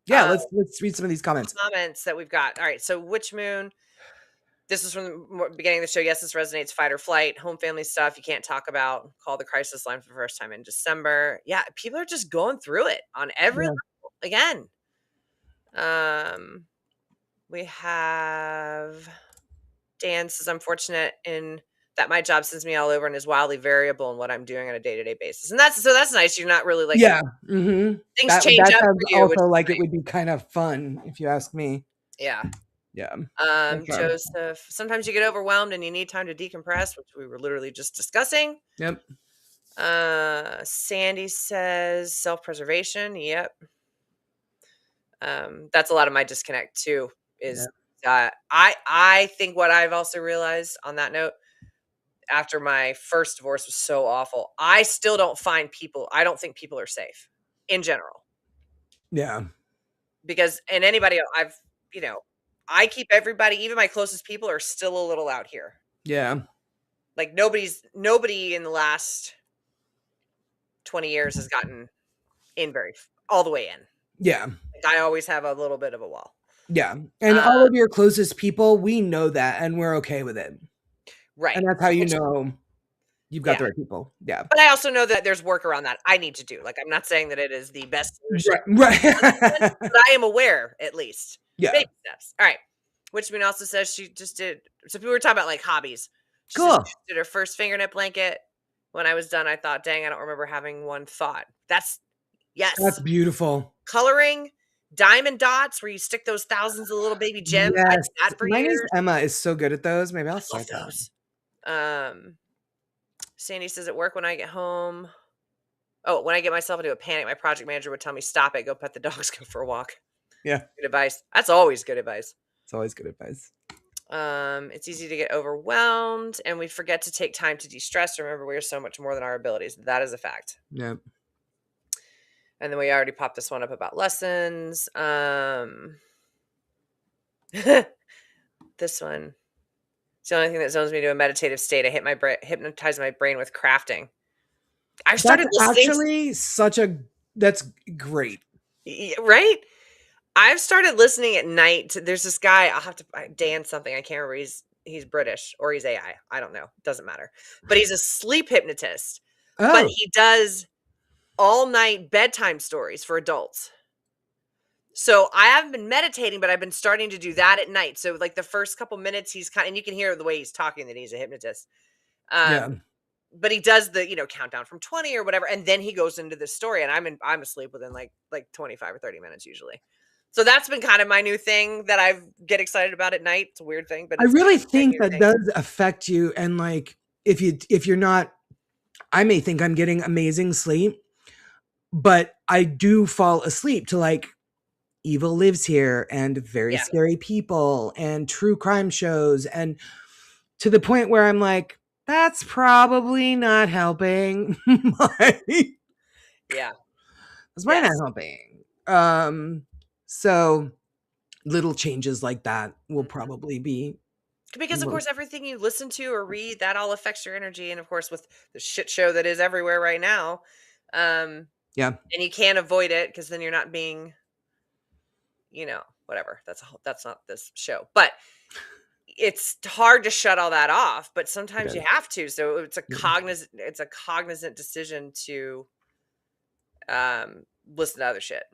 Yeah, uh, let's read some of these comments. comments that we've got? Alright, so Witch Moon, this is from the beginning of the show. Yes, this resonates. Fight or flight, home family stuff you can't talk about. Call the crisis line for the first time in December. Yeah, people are just going through it on every Yeah. level again. Um, we have Dan says, I'm fortunate in that my job sends me all over and is wildly variable in what I'm doing on a day-to-day basis. And that's nice. You're not really like Yeah, mhm. things change That up sounds for you, which also is like it great. would be kind of fun if you ask me. Yeah. Yeah, for sure. Joseph, sometimes you get overwhelmed and you need time to decompress, which we were literally just discussing. Yep. Sandy says self-preservation. Yep. That's a lot of my disconnect too, Yeah. is that I think what I've also realized on that note, after my first divorce was so awful, I still don't find people, I don't think people are safe in general. Yeah. Because and anybody I've, you know, I keep everybody, even my closest people are still a little out here. Yeah. Like nobody in the last 20 years has gotten in all the way in. Yeah. Like, I always have a little bit of a wall. Yeah. And Uh, all of your closest people, we know that and we're okay with it. right. And that's how you Which know you've got yeah. the right people. Yeah. But I also know that there's work around that I need to do. Like, I'm not saying that it is the best solution, Right. Right. but I am aware at least. Yeah. Baby steps. All right. Which mean also says she just did. So people were talking about like hobbies. She says Cool. she did her first fingernail blanket. When I was done, I thought, dang, I don't remember having one thought. That's That's yes. beautiful. Coloring diamond dots where you stick those thousands of little baby gems. I Yes. did that for My niece years. Emma is so good at those. Maybe I'll I love start that. those. Um, Sandy says at work when I get home. Oh, when I get myself into a panic, my project manager would tell me, "Stop it, go pet the dogs, go for a walk." Yeah. Good advice. That's always good advice. It's always good advice. It's easy to get overwhelmed, and we forget to take time to de-stress. Remember, we are so much more than our abilities. That is a fact. Yeah. And then we already popped this one up about lessons. This one. It's the only thing that zones me to a meditative state. I hypnotize my brain with crafting. I've That's started listening to, actually that's great. right? I've started listening at night to, there's this guy, I'll have to Dan something, I can't remember. He's British or he's AI. I don't know. Doesn't matter. But he's a sleep hypnotist. But Oh, he does all night bedtime stories for adults. So I haven't been meditating, but I've been starting to do that at night. So like the first couple minutes, he's kind, and you can hear the way he's talking that he's a hypnotist. yeah. But he does the countdown from 20 or whatever, and then he goes into this story, and I'm asleep within like 25 or 30 minutes usually. So that's been kind of my new thing that I get excited about at night. It's a weird thing, but I it's really my think new that thing. does affect you, and like if you're not, I may think I'm getting amazing sleep, but I do fall asleep to like Evil Lives Here and Very Yeah. Scary People and true crime shows, and to the point where I'm like, that's probably not helping. Like, Yeah. that's probably not Yes. helping. So little changes like that will Mhm. probably be Because of mo- course everything you listen to or read, that all affects your energy, and of course with the shit show that is everywhere right now, um, yeah. and you can't avoid it because then you're not being, whatever. That's not this show. But it's hard to shut all that off, but It sometimes you is. have to. So Yeah. it's a cognizant decision to listen to other shit.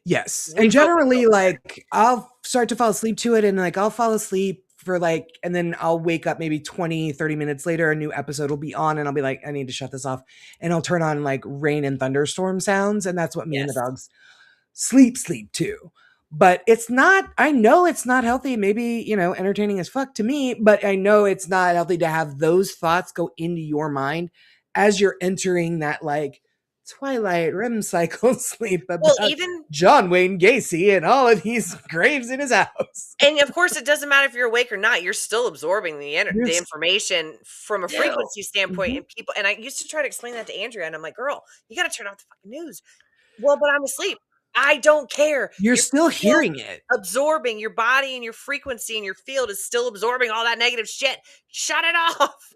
Yes. And Refocus a generally, little better. like, I'll start to fall asleep to it and like I'll fall asleep for like, and then I'll wake up maybe 20, 30 minutes later. A new episode will be on and I'll be like, I need to shut this off. And I'll turn on like rain and thunderstorm sounds. And that's what me and the Yes. dogs sleep too. But it's not, I know it's not healthy. Maybe, entertaining as fuck to me, but I know it's not healthy to have those thoughts go into your mind as you're entering that like Twilight REM cycle sleep Well, about even John Wayne Gacy and all of these graves in his house. and of course it doesn't matter if you're awake or not. You're still absorbing You're the information from a still. frequency standpoint, Mhm. and people. And I used to try to explain that to Andrea, and I'm like, "Girl, you got to turn off the fucking news." Well, but I'm asleep. I don't care. You're You're still still hearing it. absorbing your body and your frequency and your field is still absorbing all that negative shit. Shut it off.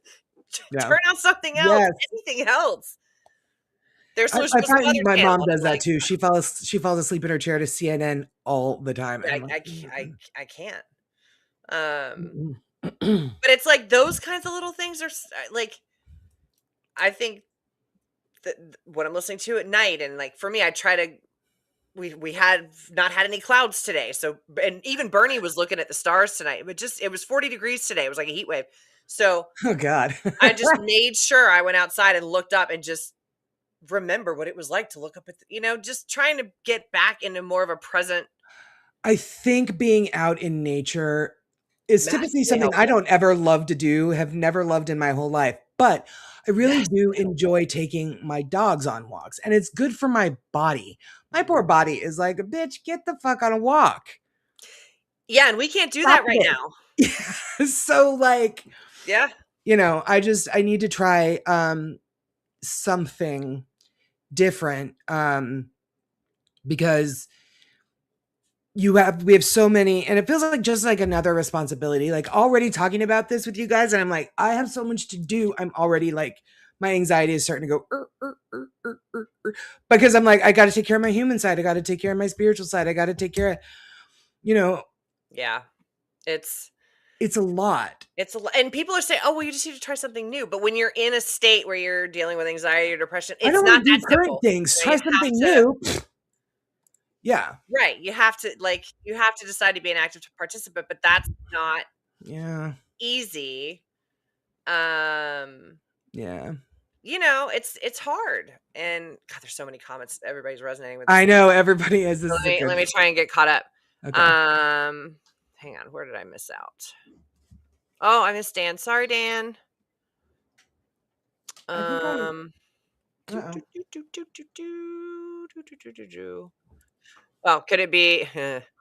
Yeah. Turn on something else, Yes. anything else. There's I some find other my channel, mom and does I'm that like, too. She falls asleep in her chair to CNN all the time, and I'm like, I can't. Um, mm-mm. but it's like those kinds of little things are like I think that what I'm listening to at night, and like for me, I try to. We had not had any clouds today, so and even Bernie was looking at the stars tonight. But just it was 40 degrees today. It was like a heat wave. So Oh God. I just made sure I went outside and looked up and just remember what it was like to look up at just trying to get back into more of a present. I think being out in nature is typically Massively something I helpful. don't ever love to do, have never loved in my whole life, but I really do Massively enjoy helpful. taking my dogs on walks, and it's good for my body. My poor body is like, "Bitch, get the fuck on a walk. Yeah, and we can't do Stop that right now. this." So, like, Yeah. I need to try, something different, because we have so many, and it feels like just like another responsibility, like already talking about this with you guys, and I'm like, I have so much to do. I'm already like, my anxiety is starting to go because I'm like, I got to take care of my human side, I got to take care of my spiritual side, I got to take care of, you know Yeah. It's it's a lot. and people are saying, "Oh, well, you just need to try something new." But when you're in a state where you're dealing with anxiety or depression, I it's don't not want to that do current simple. things, You try have something to new. Yeah. right. You have to decide to be an active participant, but that's not Yeah. easy. Um, Yeah. it's hard. And God, there's so many comments. Everybody's resonating with this. I know everybody is. This So is a let good. me try and get caught up. Okay. Hang on. Where did I miss out? Oh, I missed Dan. Sorry, Dan. I think I'm. Um, do, Uh-oh. do, do, do, do, do, do, do, do, do, do, do. Oh, could it be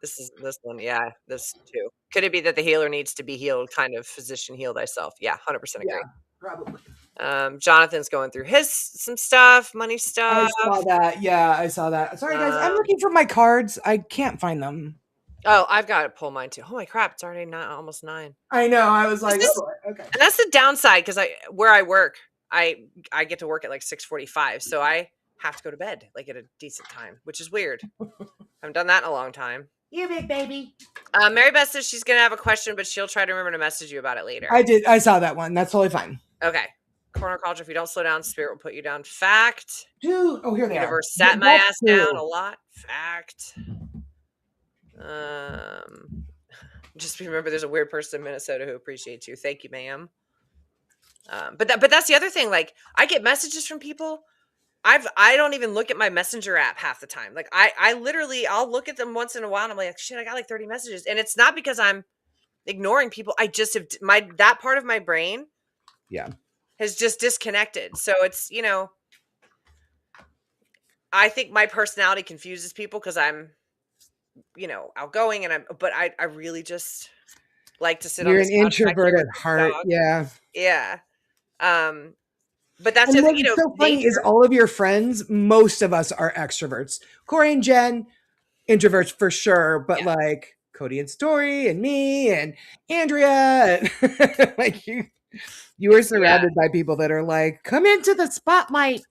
this one? Yeah, this too. Could it be that the healer needs to be healed? Kind of physician heal thyself. Yeah, 100% Yeah, agree. probably. Jonathan's going through his some stuff, money I stuff. saw that. Yeah, I saw that. Sorry, guys. I'm Um, looking for my cards. I can't find them. oh, I've got to pull mine too. Holy crap! It's already almost 9. I know. I was This like, is, oh, okay. and that's the downside because where I work, I get to work at like 6:45, so I have to go to bed like at a decent time, which is weird. I haven't done that in a long time. You big baby. Mary Beth says she's gonna have a question, but she'll try to remember to message you about it later. I did. I saw that one. That's totally fine. Okay. Corner culture. If you don't slow down, spirit will put you down. Fact. Dude. Oh, here they are. Universe sat my ass down a lot. Fact. Just remember, there's a weird person in Minnesota who appreciates you. Thank you, ma'am. But that's the other thing. Like, I get messages from people. I don't even look at my messenger app half the time. Like, I literally I'll look at them once in a while and I'm like, shit, I got like 30 messages. And it's not because I'm ignoring people. I just have that part of my brain Yeah. has just disconnected. So it's, I think my personality confuses people because I'm, outgoing but I really just like to sit on You're this an couch back here introvert with at this heart. dog. Yeah. Yeah. But that's And just, what's so funny is nature. all of your friends, most of us are extroverts. Corey and Jen, introverts for sure, but Yeah. like Cody and Story and me and Andrea, and like you are surrounded by people that are like, come into the spotlight.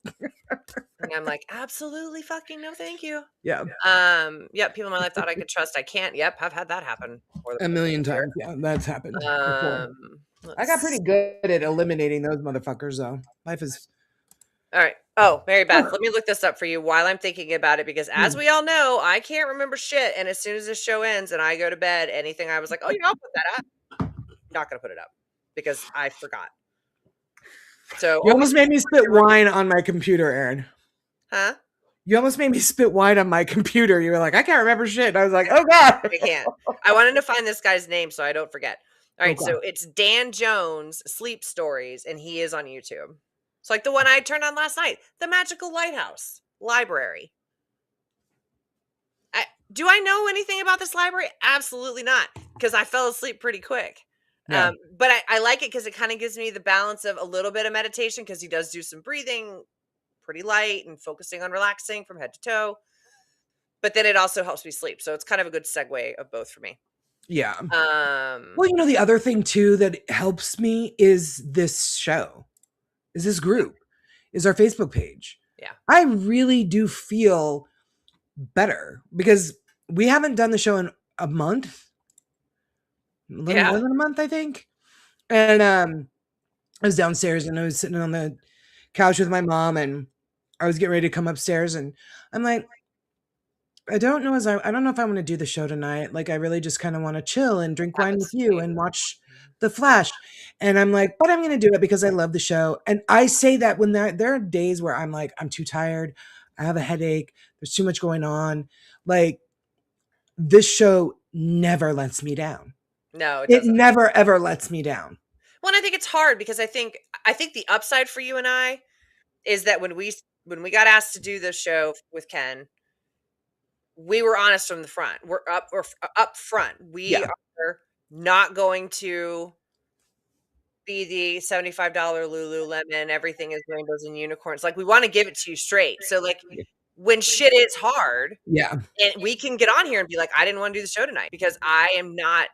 And I'm like, absolutely fucking no, thank you. Yeah. Yep. People in my life thought I could trust. I can't. Yep. I've had that happen more than A once million this year. times. Yeah, that's happened before. I got Let's pretty good at eliminating those motherfuckers though. Life is All right. Oh, Mary Beth, let me look this up for you while I'm thinking about it because as Hmm. we all know, I can't remember shit. And as soon as this show ends and I go to bed, anything I was like, oh yeah, I'll put that up. Not gonna put it up because I forgot. So You always almost made me spit wine on my computer, Erin. huh? You almost made me spit wine on my computer. You were like, I can't remember shit. And I was like, oh God. I can't. I wanted to find this guy's name so I don't forget. All right, Okay. so it's Dan Jones Sleep Stories, and he is on YouTube. It's like the one I turned on last night, The Magical Lighthouse Library. Do I know anything about this library? Absolutely not, because I fell asleep pretty quick. Yeah. But I like it because it kind of gives me the balance of a little bit of meditation because he does do some breathing, pretty light, and focusing on relaxing from head to toe. But then it also helps me sleep, so it's kind of a good segue of both for me. Yeah. Well, the other thing too that helps me is this show, is this group, is our Facebook page. Yeah. I really do feel better because we haven't done the show in a month, a little more than a month, I think. And I was downstairs and I was sitting on the couch with my mom and I was getting ready to come upstairs and I'm like, I don't know I don't know if I want to do the show tonight. Like I really just kind of want to chill and drink wine with Happens to you me. and watch The Flash. And I'm like, but I'm going to do it because I love the show. And I say that when there are days where I'm like, I'm too tired. I have a headache. There's too much going on. Like this show never lets me down. No, it It doesn't. never ever lets me down. Well, and I think it's hard because I think the upside for you and I is that when we got asked to do the show with Ken, we were honest from the front. We're up front. We Yeah. are not going to be the $75 Lululemon. Everything is rainbows and unicorns. Like we want to give it to you straight. So like when shit is hard, Yeah. and we can get on here and be like, I didn't want to do the show tonight because I am not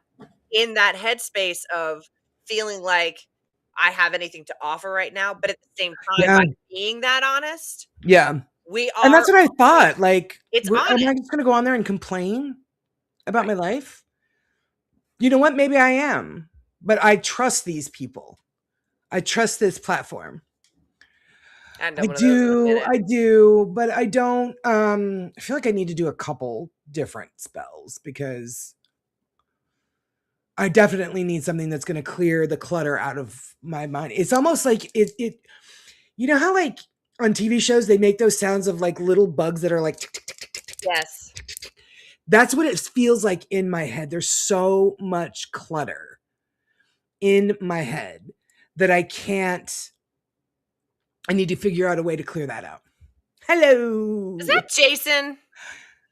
in that headspace of feeling like I have anything to offer right now. But at the same time, Yeah. by being that honest, Yeah. we And are. that's what I thought. Like, It's am honest. I just going to go on there and complain about my life? You know what? Maybe I am. But I trust these people. I trust this platform. I do, but I don't I feel like I need to do a couple different spells because I definitely need something that's going to clear the clutter out of my mind. It's almost like You know how like on TV shows they make those sounds of like little bugs that are like tick, tick, tick, tick, tick, tick, tick, tick. Yes. That's what it feels like in my head. There's so much clutter in my head that I need to figure out a way to clear that out. Is that Hello. Jason?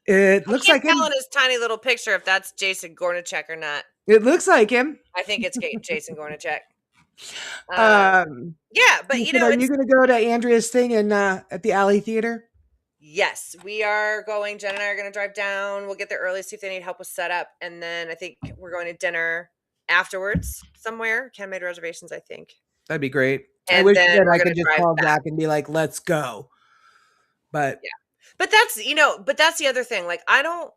It I looks can't like tell in him. his tiny little picture if that's Jason Gornichek or not. It looks like him. I think it's Jason Gornichek. Um, Um, yeah, but you you said, know, are you it's going to go to Andrea's thing in at the Alley Theater? yes, we are going. Jen and I are going to drive down. We'll get there early, see if they need help with setup, and then I think we're going to dinner afterwards somewhere. Ken made reservations, I think, That'd be great. I and wish then that we're I going could to just drive call back. Zach and be like, "Let's go." But Yeah, but that's the other thing. Like, I don't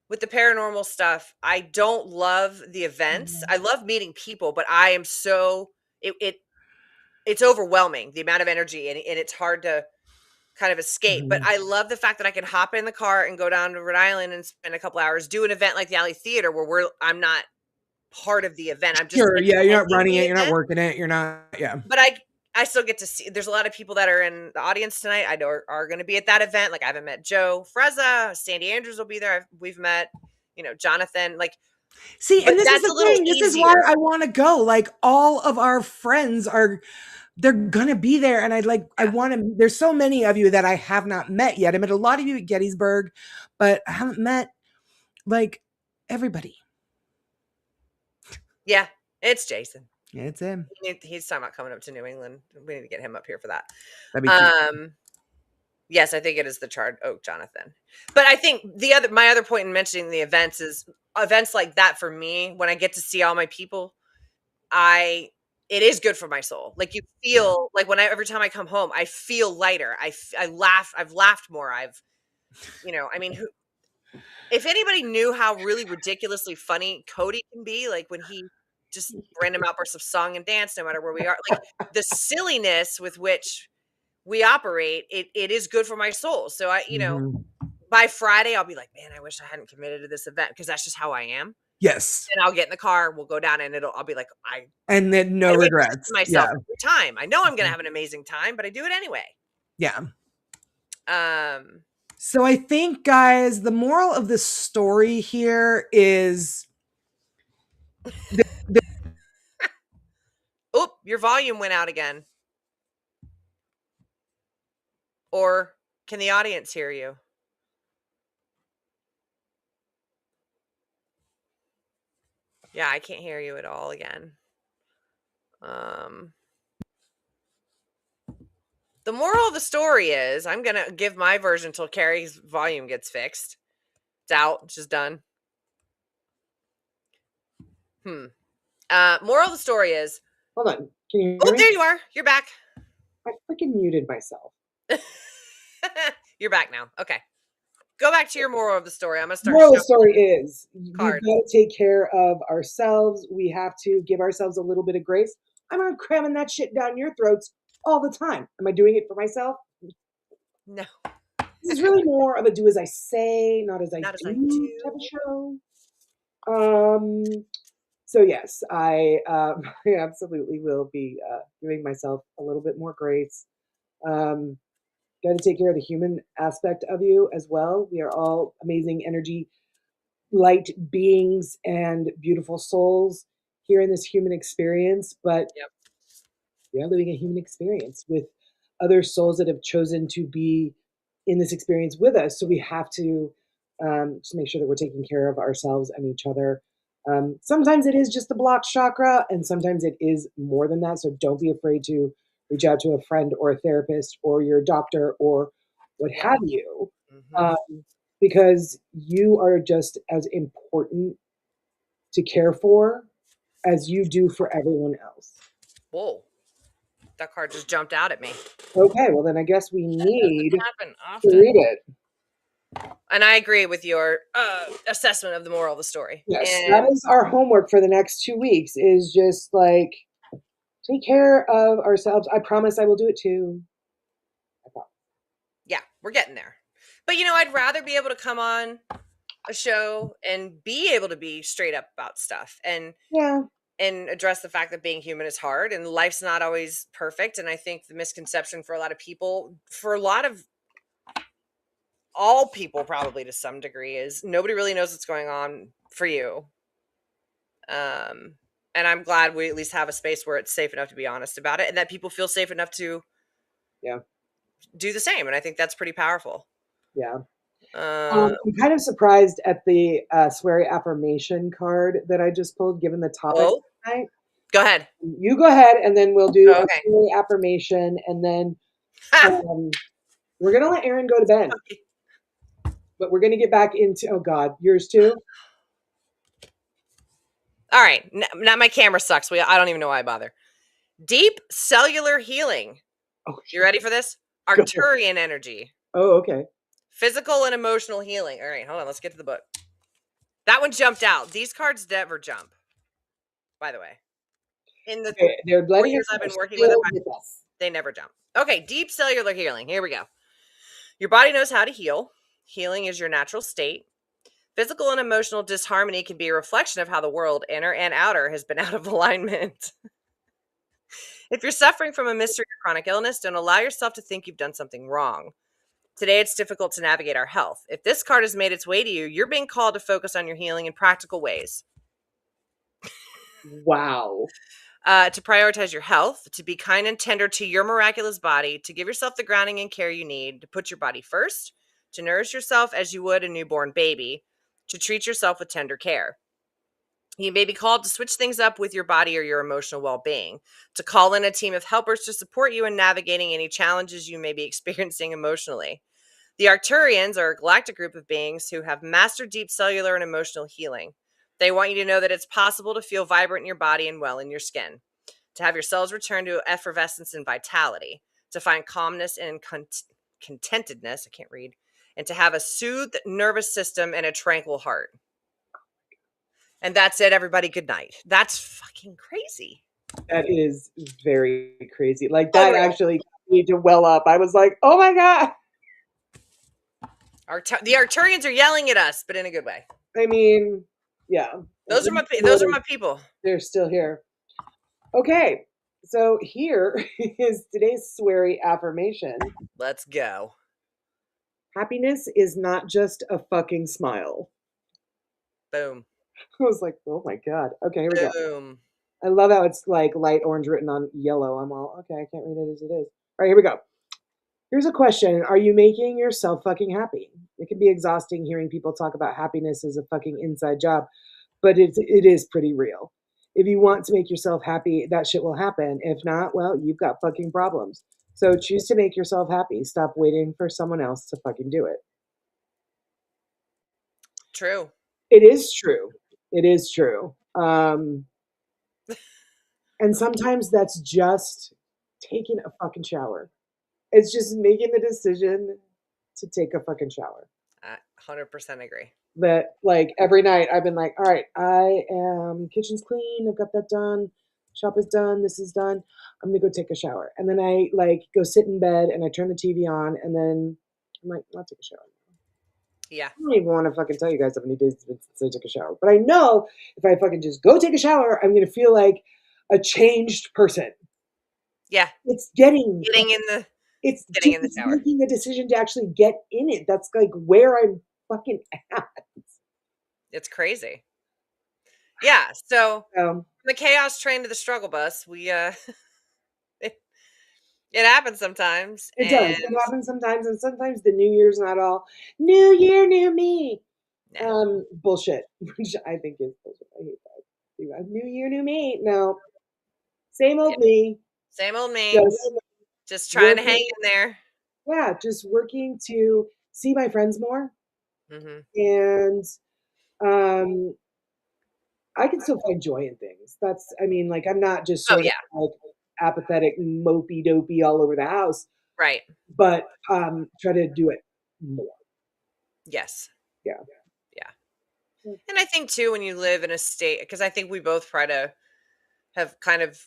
with the paranormal stuff. I don't love the events. I love meeting people, but I am so it it's overwhelming the amount of energy, and it's hard to kind of escape. But Mhm. I love the fact that I can hop in the car and go down to Rhode Island and spend a couple hours, do an event like the Alley Theater where I'm not part of the event. I'm just Sure, yeah, you're not attending running the it, you're not event. working it, you're not, yeah. But I still get to see there's a lot of people that are in the audience tonight. I know are going to be at that event. Like I haven't met Joe Frezza, Sandy Andrews will be there. We've met, Jonathan. Like, See, but and this is that's the a little thing. This is why easier. I want to go. Like all of our friends they're gonna be there, and I Yeah. want to. There's so many of you that I have not met yet. I met a lot of you at Gettysburg, but I haven't met like everybody. Yeah. It's Jason. Yeah, it's him. He's talking about coming up to New England. We need to get him up here for that. That'd be cute. Um, yes, I think it is the charred oak, Jonathan. But I think my other point in mentioning the events is events like that for me, when I get to see all my people, I it is good for my soul. Like you Yeah. feel like every time I come home, I feel lighter. I laugh. I've laughed more. I mean, if anybody knew how really ridiculously funny Cody can be, like when he just random outbursts of song and dance, no matter where we are, like the silliness with which we operate, it is good for my soul. So Mhm. by Friday, I'll be like, man, I wish I hadn't committed to this event because that's just how I am. Yes, And I'll get in the car, we'll go down, and I'll be like, and then no I reinvest regrets. in myself Yeah. every time. I know I'm gonna Mhm. have an amazing time, but I do it anyway. Yeah. Um, So I think, guys, the moral of the story here is the Oop, your volume went out again. Or can the audience hear you? Yeah, I can't hear you at all again. Um, the moral of the story is I'm gonna give my version until Carrie's volume gets fixed. It's out. She's done. Hmm. Moral of the story is. hold on. Can you hear Oh, me? there you are. You're back. I freaking muted myself. You're back now. Okay. Go back to your moral of the story. I'm gonna start Moral of the story shuffling is we've cards. got to take care of ourselves. We have to give ourselves a little bit of grace. I'm not cramming that shit down your throats all the time. Am I doing it for myself? No, This is really more of a do as I say, not as I not as I do type of do. show. So yes, I absolutely will be giving myself a little bit more grace. Um, got to take care of the human aspect of you as well. We are all amazing energy, light beings, and beautiful souls here in this human experience. But Yep. we are living a human experience with other souls that have chosen to be in this experience with us. So we have to just make sure that we're taking care of ourselves and each other. Sometimes it is just the blocked chakra, and sometimes it is more than that. So don't be afraid to reach out to a friend or a therapist or your doctor or what Yep. have you, Hmm. um, because you are just as important to care for as you do for everyone else. Whoa, that card just jumped out at me. Okay, well then I guess we Doesn't need happen to often. read it. And I agree with your assessment of the moral of the story. Yes, that And is our homework for the next 2 weeks. Is just like take care of ourselves. I promise I will do it too. I promise. yeah, we're getting there. But I'd rather be able to come on a show and be able to be straight up about stuff and Yeah, and address the fact that being human is hard and life's not always perfect. And I think the misconception for a lot of people, for a lot of all people probably to some degree, is nobody really knows what's going on for you. Um, and I'm glad we at least have a space where it's safe enough to be honest about it and that people feel safe enough to Yeah. do the same. And I think that's pretty powerful. Yeah. Uh, I'm kind of surprised at the sweary affirmation card that I just pulled, given the topic oh, tonight. go ahead. You go ahead, and then we'll do Oh, a okay. sweary affirmation, and then Ha! we're gonna let Erin go to bed. But we're gonna get back into. Oh God, yours too. All right. Now my camera sucks. I don't even know why I bother. Deep cellular healing. Oh, You ready for this? go. Arcturian energy. Oh, okay. Physical and emotional healing. All right, hold on. Let's get to the book. That one jumped out. These cards never jump, by the way. In the Okay, they're 4 letting us years know I've been they're working with them, still with us. they never jump. Okay, deep cellular healing. Here we go. Your body knows how to heal. Healing is your natural state. Physical and emotional disharmony can be a reflection of how the world, inner and outer, has been out of alignment. If you're suffering from a mystery or chronic illness, don't allow yourself to think you've done something wrong. Today, it's difficult to navigate our health. If this card has made its way to you, you're being called to focus on your healing in practical ways. Wow. To prioritize your health, to be kind and tender to your miraculous body, to give yourself the grounding and care you need, to put your body first, to nourish yourself as you would a newborn baby, to treat yourself with tender care. You may be called to switch things up with your body or your emotional well being, to call in a team of helpers to support you in navigating any challenges you may be experiencing emotionally. The Arcturians are a galactic group of beings who have mastered deep cellular and emotional healing. They want you to know that it's possible to feel vibrant in your body and well in your skin, to have your cells return to effervescence and vitality, to find calmness and contentedness. I can't read. And to have a soothed nervous system and a tranquil heart. And that's it, everybody. Good night. That's fucking crazy. That is very crazy. Like that Unreal. actually need to well up. I was like, oh my God. The Arcturians are yelling at us, but in a good way. I mean, yeah. Those are my people. They're still here. Okay. So here is today's sweary affirmation. Let's go. Happiness is not just a fucking smile. Boom. I was like, oh my God. Okay, here we go. Boom. I love how it's like light orange written on yellow. I'm all, okay, I can't read it as it is. All right, here we go. Here's a question. Are you making yourself fucking happy? It can be exhausting hearing people talk about happiness as a fucking inside job, but it is pretty real. If you want to make yourself happy, that shit will happen. If not, well, you've got fucking problems. So choose to make yourself happy. Stop waiting for someone else to fucking do it. True. It is true. It is true. And sometimes that's just taking a fucking shower. It's just making the decision to take a fucking shower. I 100% agree. That like every night I've been like, all right, I am kitchen's clean, I've got that done, shop is done, this is done. I'm gonna go take a shower. And then I like go sit in bed and I turn the TV on and then I'm like, I'll take a shower. Yeah. I don't even want to fucking tell you guys how many days since I took a shower. But I know if I fucking just go take a shower, I'm gonna feel like a changed person. Yeah. It's getting Getting in the it's getting in the just shower. making a decision to actually get in it. That's like where I'm fucking at. It's crazy. Yeah. So So the chaos train to the struggle bus, we it, it happens sometimes. it And does. It happens sometimes, and sometimes the New Year's not all New Year, new me. nah. Bullshit, which I think is bullshit. I hate that. New Year, new me. No, same Yeah. old me. Same old me. Just Just trying to hang working. in there. Yeah, just working to see my friends more, Hmm. and um, I can still find joy in things. That's, I mean, like I'm not just Oh sort of yeah. like apathetic, mopey dopey all over the house, Right. but try to do it more. Yes. Yeah. Yeah. And I think too, when you live in a state, because I think we both try to have kind of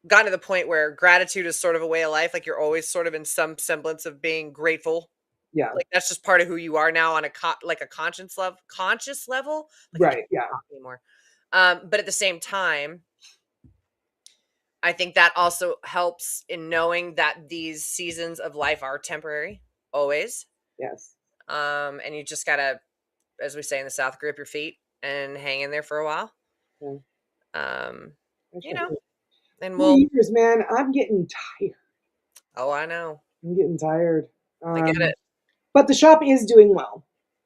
gotten to the point where gratitude is sort of a way of life. Like you're always sort of in some semblance of being grateful. Yeah. Like that's just part of who you are now on a like a conscious level. Like I can't Right. Yeah. talk anymore. But at the same time, I think that also helps in knowing that these seasons of life are temporary, always. Yes. And you just gotta, as we say in the South, grip your feet and hang in there for a while. Yeah, Um, I you sure know, do. and 4 we'll. years, man, I'm getting tired. Oh, I know. I'm getting tired. I get it. But the shop is doing well.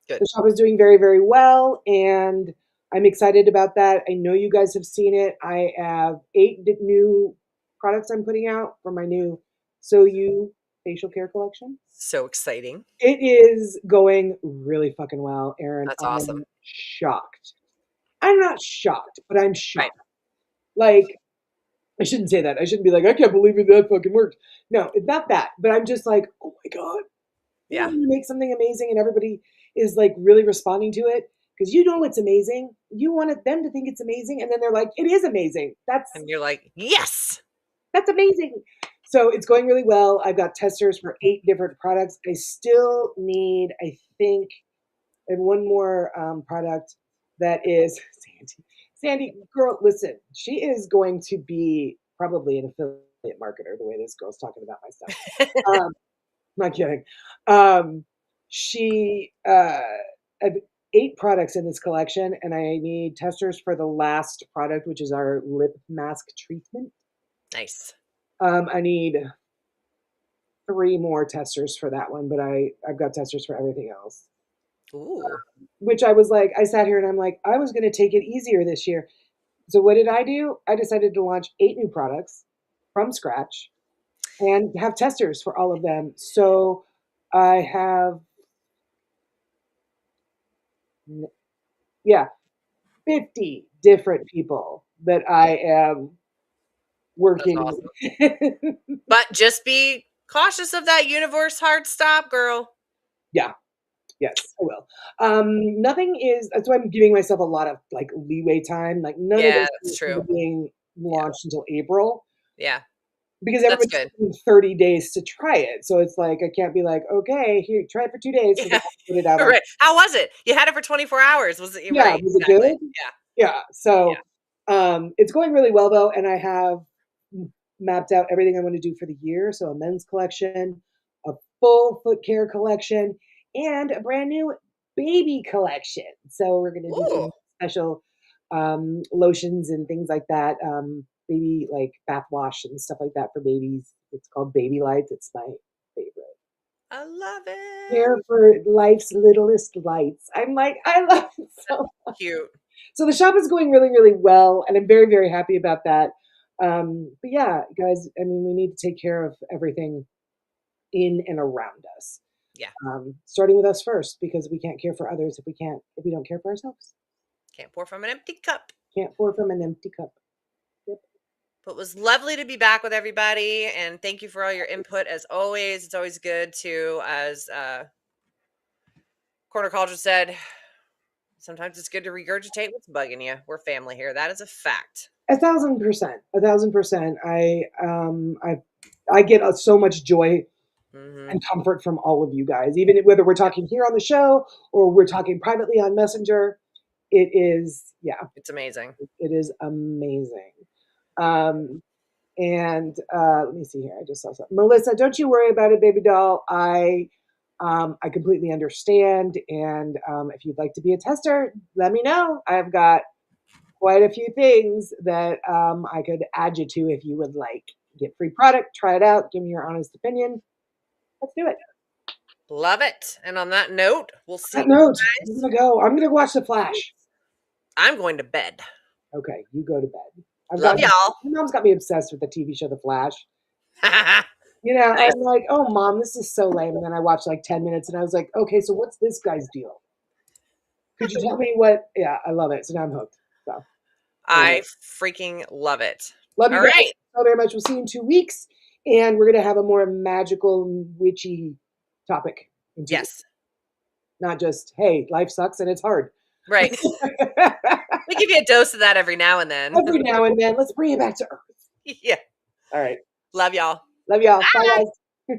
Good. The shop is doing very, very well, and I'm excited about that. I know you guys have seen it. I have 8 new products I'm putting out for my new So You facial care collection. So exciting. It is going really fucking well, Erin. That's awesome. I'm shocked. I'm not shocked, but I'm Right. shocked. Like, I shouldn't say that. I shouldn't be like, I can't believe it, that fucking worked. No, it's not that. But I'm just like, oh my God. You know, Yeah. when you make something amazing and everybody is like really responding to it because you know it's amazing. You wanted them to think it's amazing, and then they're like, "It is amazing. And you're like, yes. That's amazing." So it's going really well. I've got testers for 8 different products. I still need, I think, and one more product that is Sandy. Sandy, girl, listen, she is going to be probably an affiliate marketer. The way this girl's talking about my stuff. Um, Not kidding. Um, she had 8 products in this collection, and I need testers for the last product, which is our lip mask treatment. Nice. I need 3 more testers for that one, but I've got testers for everything else. Ooh. Which I was like, I sat here and I'm like, I was going to take it easier this year. So what did I do? I decided to launch 8 new products from scratch and have testers for all of them. So I have, yeah, 50 different people that I am That's working awesome. with. But just be cautious of that universe hard stop, girl. Yeah, yes, I will. Nothing is, that's why I'm giving myself a lot of like leeway time. Like none of Yeah, this that's is end true. up being Yeah. launched until April Yeah. because That's everybody's good. taking 30 days to try it. So it's like, I can't be like, okay, here, try it for 2 days because I Yeah. have to put it out on. Right. How was it? You had it for 24 hours. Was it Yeah, right? was it Exactly. good? Yeah. Yeah. Yeah. So it's going really well though, and I have mapped out everything I want to do for the year. So a men's collection, a full foot care collection, and a brand new baby collection. So we're going to do Ooh. some special lotions and things like that. Baby like bath wash and stuff like that for babies. It's called Baby Lights. It's my favorite. I love Care it. for life's littlest lights. I'm like, I love it so. Cute. So the shop is going really, really well, and I'm very, very happy about that. But yeah, guys, I mean, we need to take care of everything in and around us, Yeah. starting with us first, because we can't care for others if we don't care for ourselves. Can't pour from an empty cup. Can't pour from an empty cup. Yep. But it was lovely to be back with everybody, and thank you for all your input as always. It's always good to, as Corner Culture said, sometimes it's good to regurgitate what's bugging you. We're family here. That is a fact. 1,000%, 1,000%. I get so much joy Hmm. and comfort from all of you guys, even whether we're talking here on the show or we're talking privately on Messenger. It is, yeah, It's amazing. it is amazing. Um, and let me see here. I just saw something. Melissa, don't you worry about it, baby doll. I completely understand. And if you'd like to be a tester, let me know. I've got quite a few things that I could add you to if you would like. Get free product, try it out, give me your honest opinion. Let's do it. Love it. And on that note, we'll On see that you note, I'm guys. gonna go. I'm gonna watch The Flash. I'm going to bed. Okay, you go to bed. I've got Love y'all. my mom's got me obsessed with the TV show The Flash. Nice. You know, I'm like, oh, mom, this is so lame. And then I watched like 10 minutes and I was like, okay, so what's this guy's deal? Could you tell me what? Yeah, I love it. So now I'm hooked. So anyway, I freaking love it. love you All guys right. so very much. We'll see you in 2 weeks. And we're going to have a more magical, witchy topic in 2 weeks. Yes. Not just, hey, life sucks and it's hard. Right. We give you a dose of that every now and then. Every now and then, let's bring it back to earth. Yeah. All right. Love y'all. Love y'all. Bye, Bye. guys.